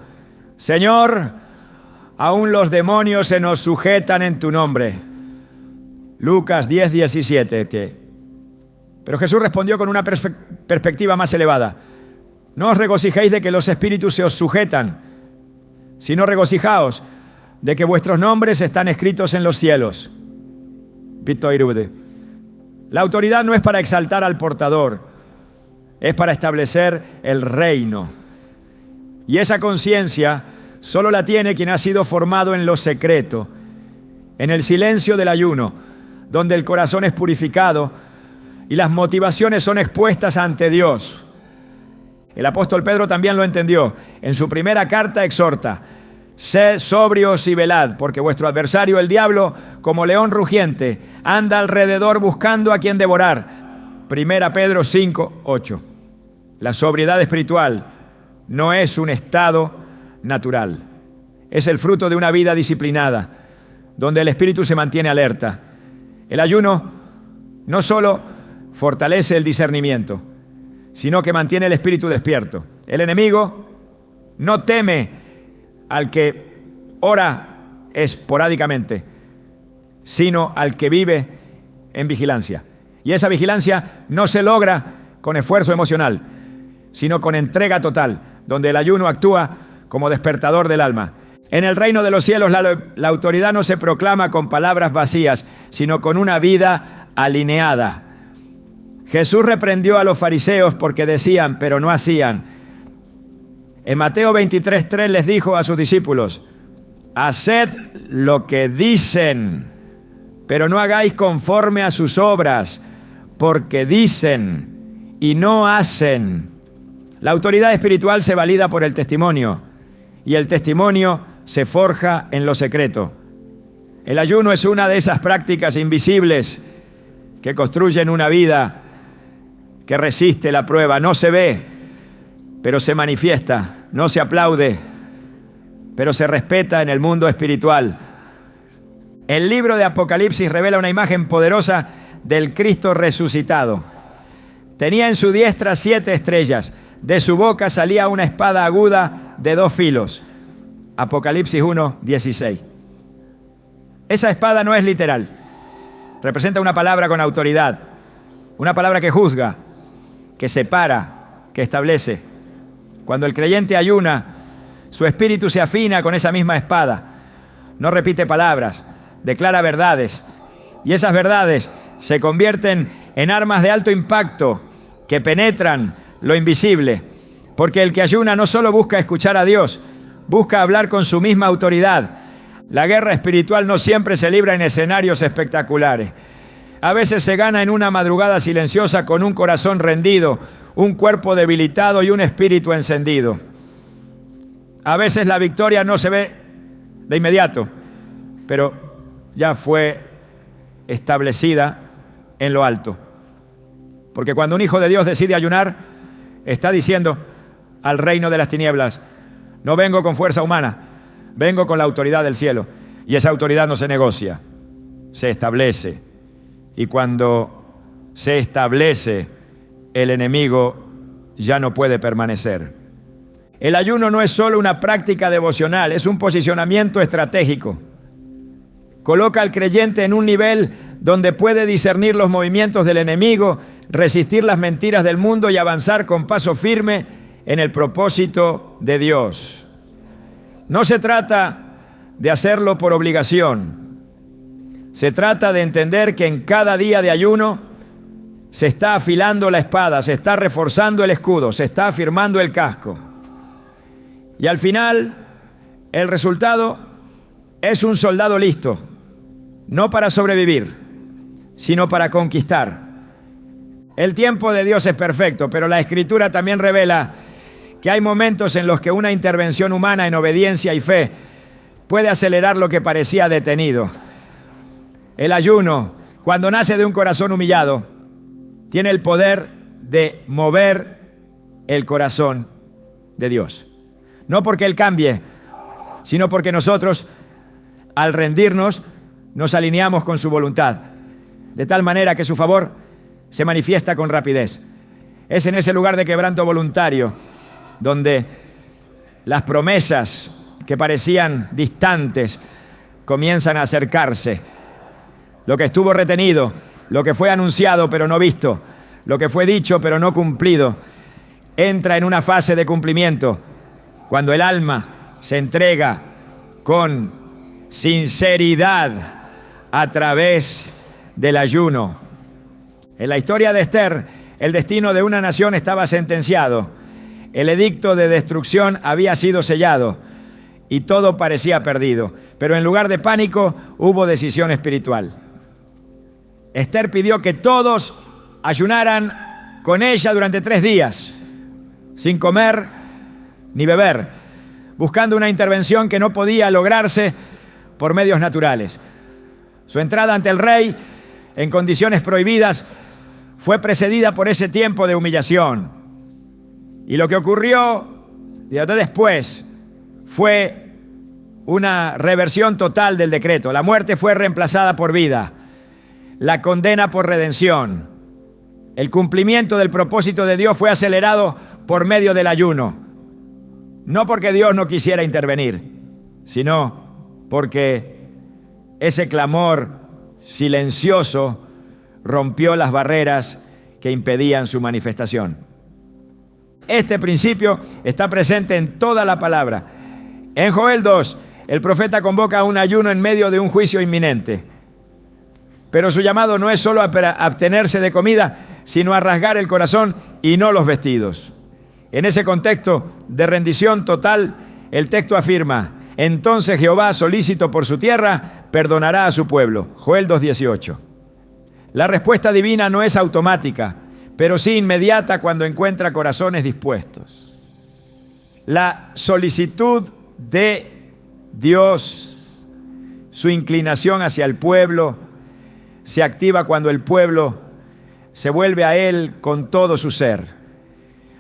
Speaker 1: Señor, aún los demonios se nos sujetan en tu nombre. Lucas 10:17. Pero Jesús respondió con una perspectiva más elevada: no os regocijéis de que los espíritus se os sujetan, sino regocijaos de que vuestros nombres están escritos en los cielos. La autoridad no es para exaltar al portador, es para establecer el reino. Y esa conciencia solo la tiene quien ha sido formado en lo secreto, en el silencio del ayuno, donde el corazón es purificado y las motivaciones son expuestas ante Dios. El apóstol Pedro también lo entendió. En su primera carta exhorta: sed sobrios y velad, porque vuestro adversario el diablo, como león rugiente, anda alrededor buscando a quien devorar. Primera Pedro 5:8. La sobriedad espiritual no es un estado natural. Es el fruto de una vida disciplinada, donde el espíritu se mantiene alerta. El ayuno no solo fortalece el discernimiento, sino que mantiene el espíritu despierto. El enemigo no teme al que ora esporádicamente, sino al que vive en vigilancia. Y esa vigilancia no se logra con esfuerzo emocional, sino con entrega total, donde el ayuno actúa como despertador del alma. En el reino de los cielos la autoridad no se proclama con palabras vacías, sino con una vida alineada. Jesús reprendió a los fariseos porque decían, pero no hacían. En Mateo 23:3 les dijo a sus discípulos: haced lo que dicen, pero no hagáis conforme a sus obras, porque dicen y no hacen. La autoridad espiritual se valida por el testimonio, y el testimonio se forja en lo secreto. El ayuno es una de esas prácticas invisibles que construyen una vida que resiste la prueba. No se ve, pero se manifiesta. No se aplaude, pero se respeta en el mundo espiritual. El libro de Apocalipsis revela una imagen poderosa del Cristo resucitado. Tenía en su diestra 7 estrellas. De su boca salía una espada aguda de 2 filos. Apocalipsis 1:16. Esa espada no es literal. Representa una palabra con autoridad. Una palabra que juzga, que separa, que establece. Cuando el creyente ayuna, su espíritu se afina con esa misma espada. No repite palabras, declara verdades. Y esas verdades se convierten en armas de alto impacto que penetran lo invisible. Porque el que ayuna no solo busca escuchar a Dios, busca hablar con su misma autoridad. La guerra espiritual no siempre se libra en escenarios espectaculares. A veces se gana en una madrugada silenciosa con un corazón rendido, un cuerpo debilitado y un espíritu encendido. A veces la victoria no se ve de inmediato, pero ya fue establecida en lo alto. Porque cuando un hijo de Dios decide ayunar, está diciendo al reino de las tinieblas: no vengo con fuerza humana, vengo con la autoridad del cielo. Y esa autoridad no se negocia, se establece. Y cuando se establece, el enemigo ya no puede permanecer. El ayuno no es solo una práctica devocional, es un posicionamiento estratégico. Coloca al creyente en un nivel donde puede discernir los movimientos del enemigo, resistir las mentiras del mundo y avanzar con paso firme en el propósito de Dios. No se trata de hacerlo por obligación. Se trata de entender que en cada día de ayuno se está afilando la espada, se está reforzando el escudo, se está afirmando el casco. Y al final, el resultado es un soldado listo, no para sobrevivir, sino para conquistar. El tiempo de Dios es perfecto, pero la Escritura también revela que hay momentos en los que una intervención humana en obediencia y fe puede acelerar lo que parecía detenido. El ayuno, cuando nace de un corazón humillado, tiene el poder de mover el corazón de Dios. No porque Él cambie, sino porque nosotros, al rendirnos, nos alineamos con su voluntad, de tal manera que su favor se manifiesta con rapidez. Es en ese lugar de quebranto voluntario donde las promesas que parecían distantes comienzan a acercarse. Lo que estuvo retenido, lo que fue anunciado pero no visto, lo que fue dicho pero no cumplido, entra en una fase de cumplimiento cuando el alma se entrega con sinceridad a través del ayuno. En la historia de Esther, el destino de una nación estaba sentenciado. El edicto de destrucción había sido sellado y todo parecía perdido. Pero en lugar de pánico, hubo decisión espiritual. Esther pidió que todos ayunaran con ella durante 3 días, sin comer ni beber, buscando una intervención que no podía lograrse por medios naturales. Su entrada ante el rey, en condiciones prohibidas, fue precedida por ese tiempo de humillación. Y lo que ocurrió después fue una reversión total del decreto. La muerte fue reemplazada por vida, la condena por redención. El cumplimiento del propósito de Dios fue acelerado por medio del ayuno. No porque Dios no quisiera intervenir, sino porque ese clamor silencioso rompió las barreras que impedían su manifestación. Este principio está presente en toda la palabra. En Joel 2, el profeta convoca a un ayuno en medio de un juicio inminente. Pero su llamado no es solo a abstenerse de comida, sino a rasgar el corazón y no los vestidos. En ese contexto de rendición total, el texto afirma: entonces Jehová, solícito por su tierra, perdonará a su pueblo. Joel 2:18. La respuesta divina no es automática, pero sí inmediata cuando encuentra corazones dispuestos. La solicitud de Dios, su inclinación hacia el pueblo, se activa cuando el pueblo se vuelve a Él con todo su ser.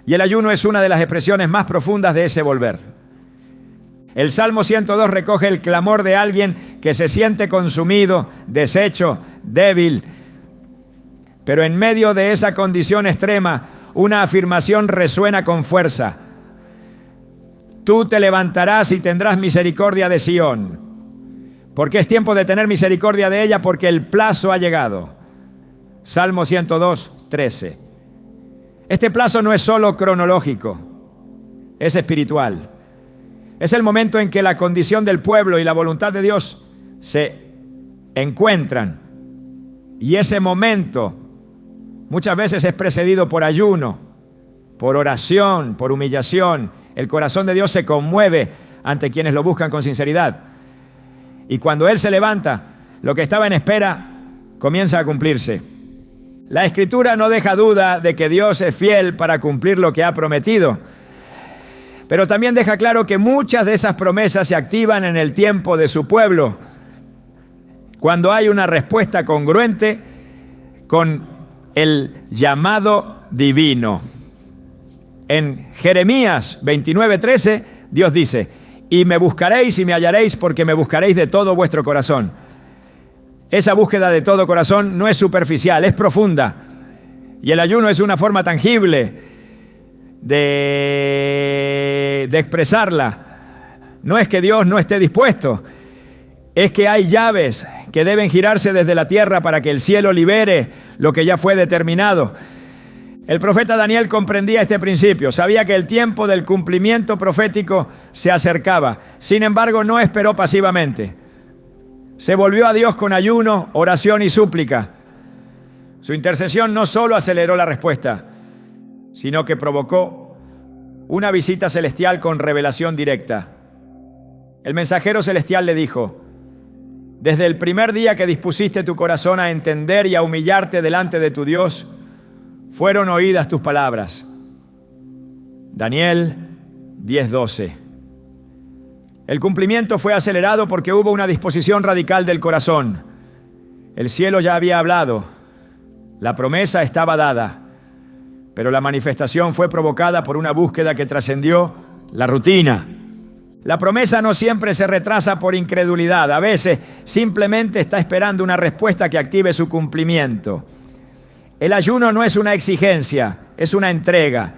Speaker 1: Y el ayuno es una de las expresiones más profundas de ese volver. El Salmo 102 recoge el clamor de alguien que se siente consumido, deshecho, débil. Pero en medio de esa condición extrema, una afirmación resuena con fuerza. Tú te levantarás y tendrás misericordia de Sión, porque es tiempo de tener misericordia de ella, porque el plazo ha llegado. Salmo 102, 13. Este plazo no es solo cronológico, es espiritual. Es el momento en que la condición del pueblo y la voluntad de Dios se encuentran. Y ese momento muchas veces es precedido por ayuno, por oración, por humillación. El corazón de Dios se conmueve ante quienes lo buscan con sinceridad. Y cuando Él se levanta, lo que estaba en espera comienza a cumplirse. La Escritura no deja duda de que Dios es fiel para cumplir lo que ha prometido. Pero también deja claro que muchas de esas promesas se activan en el tiempo de su pueblo, cuando hay una respuesta congruente con el llamado divino. En Jeremías 29:13, Dios dice: y me buscaréis y me hallaréis, porque me buscaréis de todo vuestro corazón. Esa búsqueda de todo corazón no es superficial, es profunda. Y el ayuno es una forma tangible de expresarla. No es que Dios no esté dispuesto, es que hay llaves que deben girarse desde la tierra para que el cielo libere lo que ya fue determinado. El profeta Daniel comprendía este principio, sabía que el tiempo del cumplimiento profético se acercaba. Sin embargo, no esperó pasivamente. Se volvió a Dios con ayuno, oración y súplica. Su intercesión no solo aceleró la respuesta, sino que provocó una visita celestial con revelación directa. El mensajero celestial le dijo: desde el primer día que dispusiste tu corazón a entender y a humillarte delante de tu Dios, fueron oídas tus palabras. Daniel 10:12. El cumplimiento fue acelerado porque hubo una disposición radical del corazón. El cielo ya había hablado, la promesa estaba dada, pero la manifestación fue provocada por una búsqueda que trascendió la rutina. La promesa no siempre se retrasa por incredulidad, a veces simplemente está esperando una respuesta que active su cumplimiento. El ayuno no es una exigencia, es una entrega.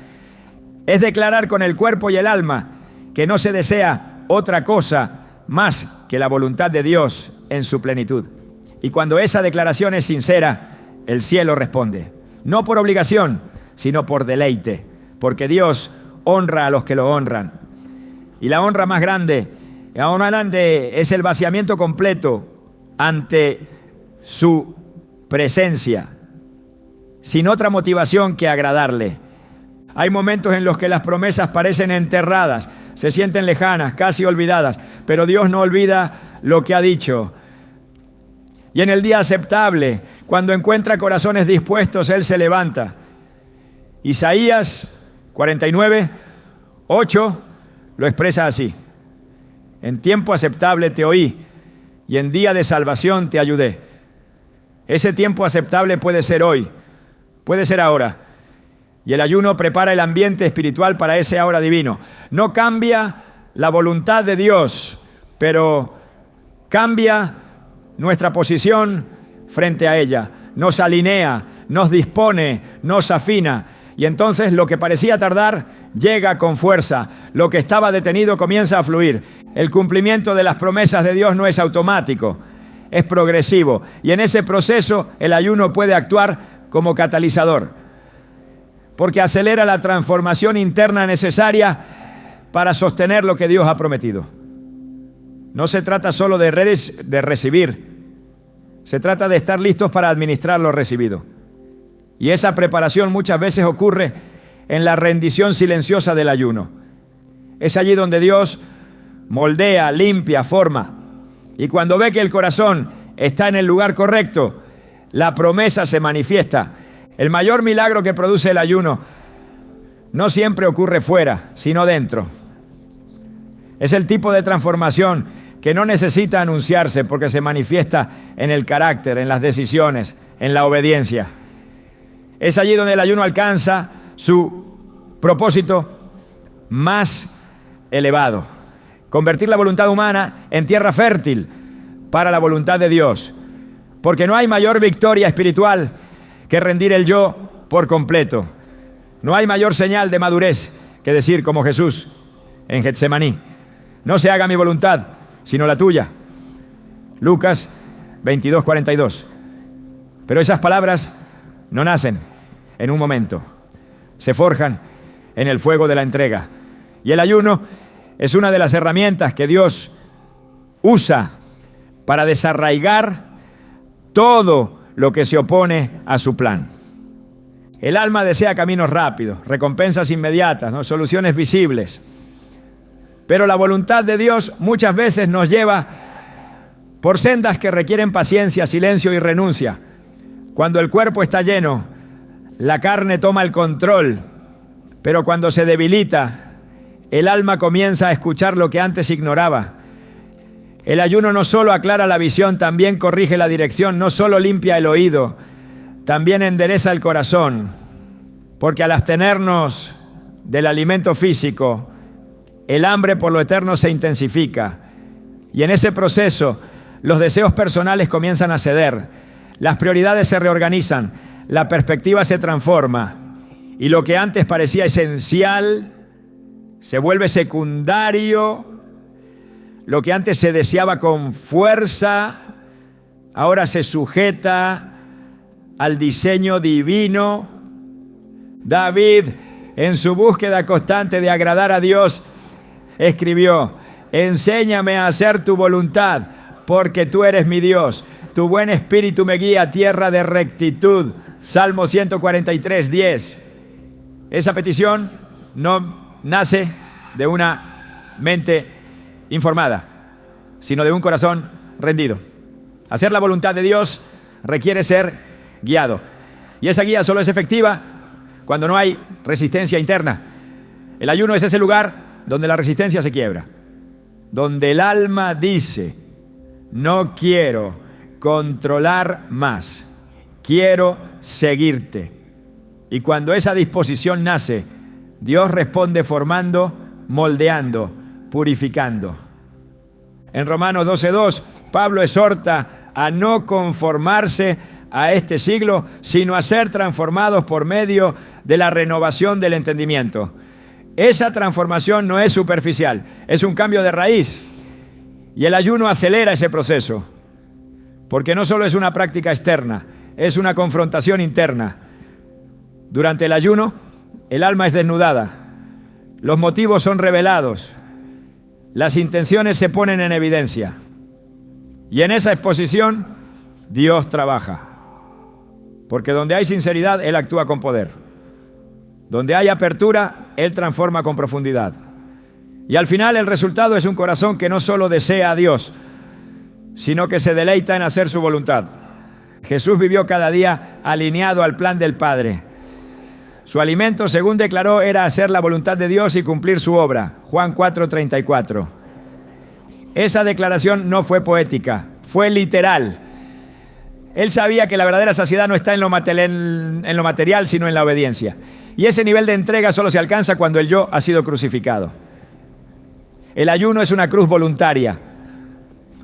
Speaker 1: Es declarar con el cuerpo y el alma que no se desea otra cosa más que la voluntad de Dios en su plenitud. Y cuando esa declaración es sincera, el cielo responde. No por obligación, sino por deleite, porque Dios honra a los que lo honran. Y la honra más grande es el vaciamiento completo ante su presencia, sin otra motivación que agradarle. Hay momentos en los que las promesas parecen enterradas, se sienten lejanas, casi olvidadas, pero Dios no olvida lo que ha dicho. Y en el día aceptable, cuando encuentra corazones dispuestos, Él se levanta. Isaías 49:8 lo expresa así: en tiempo aceptable te oí y en día de salvación te ayudé. Ese tiempo aceptable puede ser hoy, puede ser ahora. Y el ayuno prepara el ambiente espiritual para ese ahora divino. No cambia la voluntad de Dios, pero cambia nuestra posición frente a ella. Nos alinea, nos dispone, nos afina. Y entonces lo que parecía tardar llega con fuerza. Lo que estaba detenido comienza a fluir. El cumplimiento de las promesas de Dios no es automático, es progresivo. Y en ese proceso el ayuno puede actuar como catalizador, porque acelera la transformación interna necesaria para sostener lo que Dios ha prometido. No se trata solo de recibir, se trata de estar listos para administrar lo recibido. Y esa preparación muchas veces ocurre en la rendición silenciosa del ayuno. Es allí donde Dios moldea, limpia, forma. Y cuando ve que el corazón está en el lugar correcto, la promesa se manifiesta. El mayor milagro que produce el ayuno no siempre ocurre fuera, sino dentro. Es el tipo de transformación que no necesita anunciarse porque se manifiesta en el carácter, en las decisiones, en la obediencia. Es allí donde el ayuno alcanza su propósito más elevado: convertir la voluntad humana en tierra fértil para la voluntad de Dios. Porque no hay mayor victoria espiritual que rendir el yo por completo. No hay mayor señal de madurez que decir como Jesús en Getsemaní: no se haga mi voluntad, sino la tuya. Lucas 22:42. Pero esas palabras no nacen en un momento, se forjan en el fuego de la entrega. Y el ayuno es una de las herramientas que Dios usa para desarraigar todo lo que se opone a su plan. El alma desea caminos rápidos, recompensas inmediatas, ¿no? Soluciones visibles. Pero la voluntad de Dios muchas veces nos lleva por sendas que requieren paciencia, silencio y renuncia. Cuando el cuerpo está lleno, la carne toma el control, pero cuando se debilita, el alma comienza a escuchar lo que antes ignoraba. El ayuno no solo aclara la visión, también corrige la dirección, no solo limpia el oído, también endereza el corazón, porque al abstenernos del alimento físico, el hambre por lo eterno se intensifica. Y en ese proceso, los deseos personales comienzan a ceder, las prioridades se reorganizan, la perspectiva se transforma y lo que antes parecía esencial se vuelve secundario. Lo que antes se deseaba con fuerza, ahora se sujeta al diseño divino. David, en su búsqueda constante de agradar a Dios, escribió: enséñame a hacer tu voluntad, porque tú eres mi Dios. Tu buen espíritu me guía a tierra de rectitud. Salmo 143, 10. Esa petición no nace de una mente informada, sino de un corazón rendido. Hacer la voluntad de Dios requiere ser guiado. Y esa guía solo es efectiva cuando no hay resistencia interna. El ayuno es ese lugar donde la resistencia se quiebra, donde el alma dice: no quiero controlar más, quiero seguirte. Y cuando esa disposición nace, Dios responde formando, moldeando, purificando. En Romanos 12:2, Pablo exhorta a no conformarse a este siglo, sino a ser transformados por medio de la renovación del entendimiento. Esa transformación no es superficial, es un cambio de raíz. Y el ayuno acelera ese proceso, porque no solo es una práctica externa, es una confrontación interna. Durante el ayuno, el alma es desnudada, los motivos son revelados, las intenciones se ponen en evidencia. Y en esa exposición, Dios trabaja. Porque donde hay sinceridad, Él actúa con poder. Donde hay apertura, Él transforma con profundidad. Y al final el resultado es un corazón que no solo desea a Dios, sino que se deleita en hacer su voluntad. Jesús vivió cada día alineado al plan del Padre. Su alimento, según declaró, era hacer la voluntad de Dios y cumplir su obra. Juan 4:34. Esa declaración no fue poética, fue literal. Él sabía que la verdadera saciedad no está en lo material, sino en la obediencia. Y ese nivel de entrega solo se alcanza cuando el yo ha sido crucificado. El ayuno es una cruz voluntaria,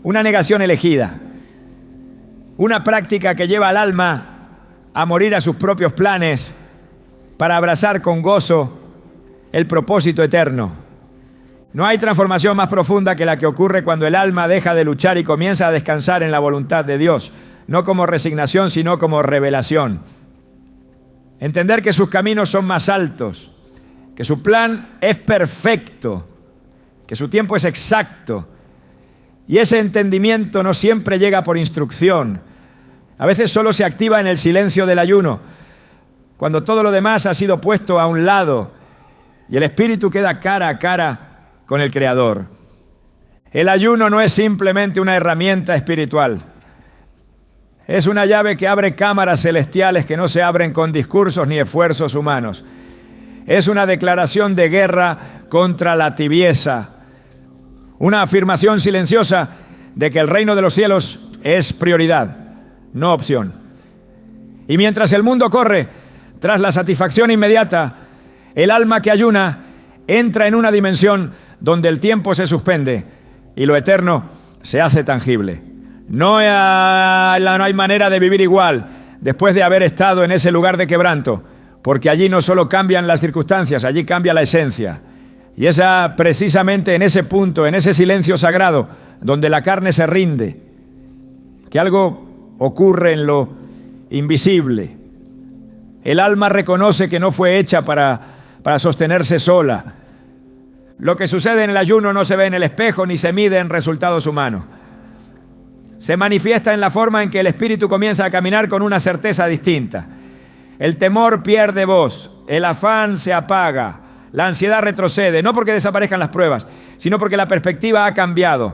Speaker 1: una negación elegida, una práctica que lleva al alma a morir a sus propios planes para abrazar con gozo el propósito eterno. No hay transformación más profunda que la que ocurre cuando el alma deja de luchar y comienza a descansar en la voluntad de Dios, no como resignación, sino como revelación. Entender que sus caminos son más altos, que su plan es perfecto, que su tiempo es exacto. Y ese entendimiento no siempre llega por instrucción. A veces solo se activa en el silencio del ayuno, cuando todo lo demás ha sido puesto a un lado y el espíritu queda cara a cara con el Creador. El ayuno no es simplemente una herramienta espiritual. Es una llave que abre cámaras celestiales que no se abren con discursos ni esfuerzos humanos. Es una declaración de guerra contra la tibieza. Una afirmación silenciosa de que el reino de los cielos es prioridad, no opción. Y mientras el mundo corre tras la satisfacción inmediata, el alma que ayuna entra en una dimensión donde el tiempo se suspende y lo eterno se hace tangible. No hay manera de vivir igual después de haber estado en ese lugar de quebranto, porque allí no solo cambian las circunstancias, allí cambia la esencia. Y es precisamente en ese punto, en ese silencio sagrado, donde la carne se rinde, que algo ocurre en lo invisible. El alma reconoce que no fue hecha para sostenerse sola. Lo que sucede en el ayuno no se ve en el espejo ni se mide en resultados humanos. Se manifiesta en la forma en que el espíritu comienza a caminar con una certeza distinta. El temor pierde voz, el afán se apaga, la ansiedad retrocede, no porque desaparezcan las pruebas, sino porque la perspectiva ha cambiado.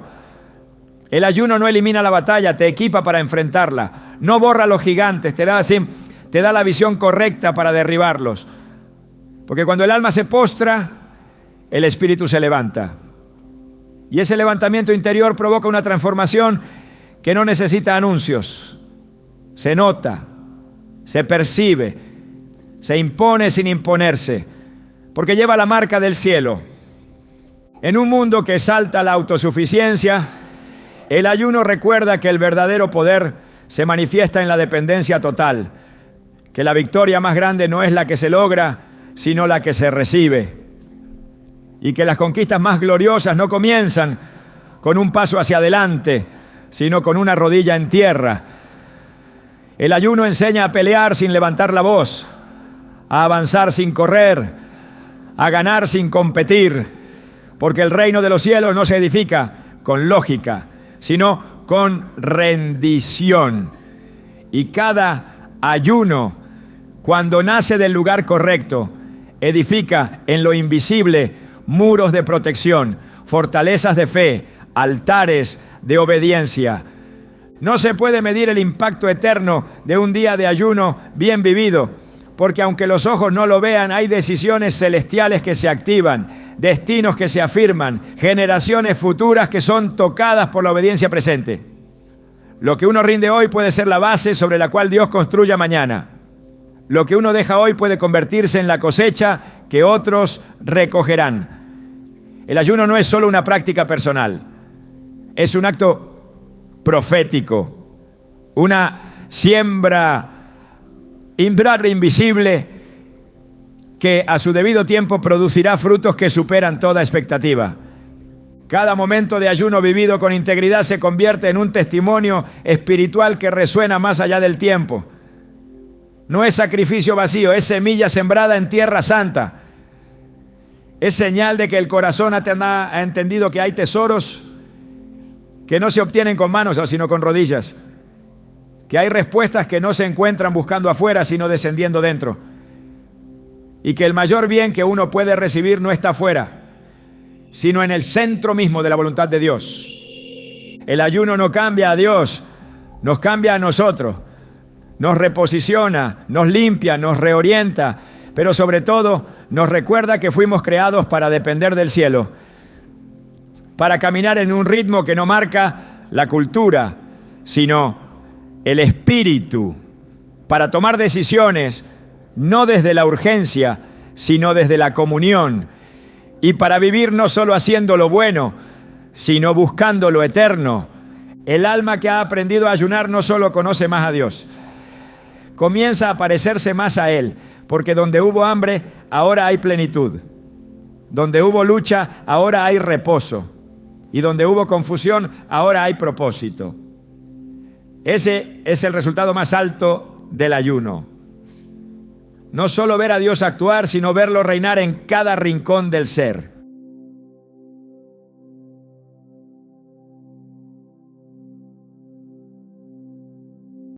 Speaker 1: El ayuno no elimina la batalla, te equipa para enfrentarla. No borra los gigantes, te da la visión correcta para derribarlos. Porque cuando el alma se postra, el espíritu se levanta. Y ese levantamiento interior provoca una transformación que no necesita anuncios. Se nota, se percibe, se impone sin imponerse. porque lleva la marca del cielo. En un mundo que exalta la autosuficiencia, el ayuno recuerda que el verdadero poder se manifiesta en la dependencia total, que la victoria más grande no es la que se logra, sino la que se recibe, y que las conquistas más gloriosas no comienzan con un paso hacia adelante, sino con una rodilla en tierra. El ayuno enseña a pelear sin levantar la voz, a avanzar sin correr, a ganar sin competir, porque el reino de los cielos no se edifica con lógica, sino con rendición. Y cada ayuno, cuando nace del lugar correcto, edifica en lo invisible muros de protección, fortalezas de fe, altares de obediencia. No se puede medir el impacto eterno de un día de ayuno bien vivido, porque aunque los ojos no lo vean, hay decisiones celestiales que se activan, destinos que se afirman, generaciones futuras que son tocadas por la obediencia presente. Lo que uno rinde hoy puede ser la base sobre la cual Dios construya mañana. Lo que uno deja hoy puede convertirse en la cosecha que otros recogerán. El ayuno no es solo una práctica personal, es un acto profético, una siembra invisible que a su debido tiempo producirá frutos que superan toda expectativa. Cada momento de ayuno vivido con integridad se convierte en un testimonio espiritual que resuena más allá del tiempo. No es sacrificio vacío, es semilla sembrada en tierra santa. Es señal de que el corazón ha entendido que hay tesoros que no se obtienen con manos, sino con rodillas. Que hay respuestas que no se encuentran buscando afuera, sino descendiendo dentro. Y que el mayor bien que uno puede recibir no está afuera, sino en el centro mismo de la voluntad de Dios. El ayuno no cambia a Dios, nos cambia a nosotros. Nos reposiciona, nos limpia, nos reorienta, pero sobre todo nos recuerda que fuimos creados para depender del cielo, para caminar en un ritmo que no marca la cultura, sino el espíritu, para tomar decisiones no desde la urgencia, sino desde la comunión, y para vivir no solo haciendo lo bueno, sino buscando lo eterno. El alma que ha aprendido a ayunar no solo conoce más a Dios, comienza a parecerse más a Él, porque donde hubo hambre, ahora hay plenitud. Donde hubo lucha, ahora hay reposo. Y donde hubo confusión, ahora hay propósito. Ese es el resultado más alto del ayuno. No solo ver a Dios actuar, sino verlo reinar en cada rincón del ser.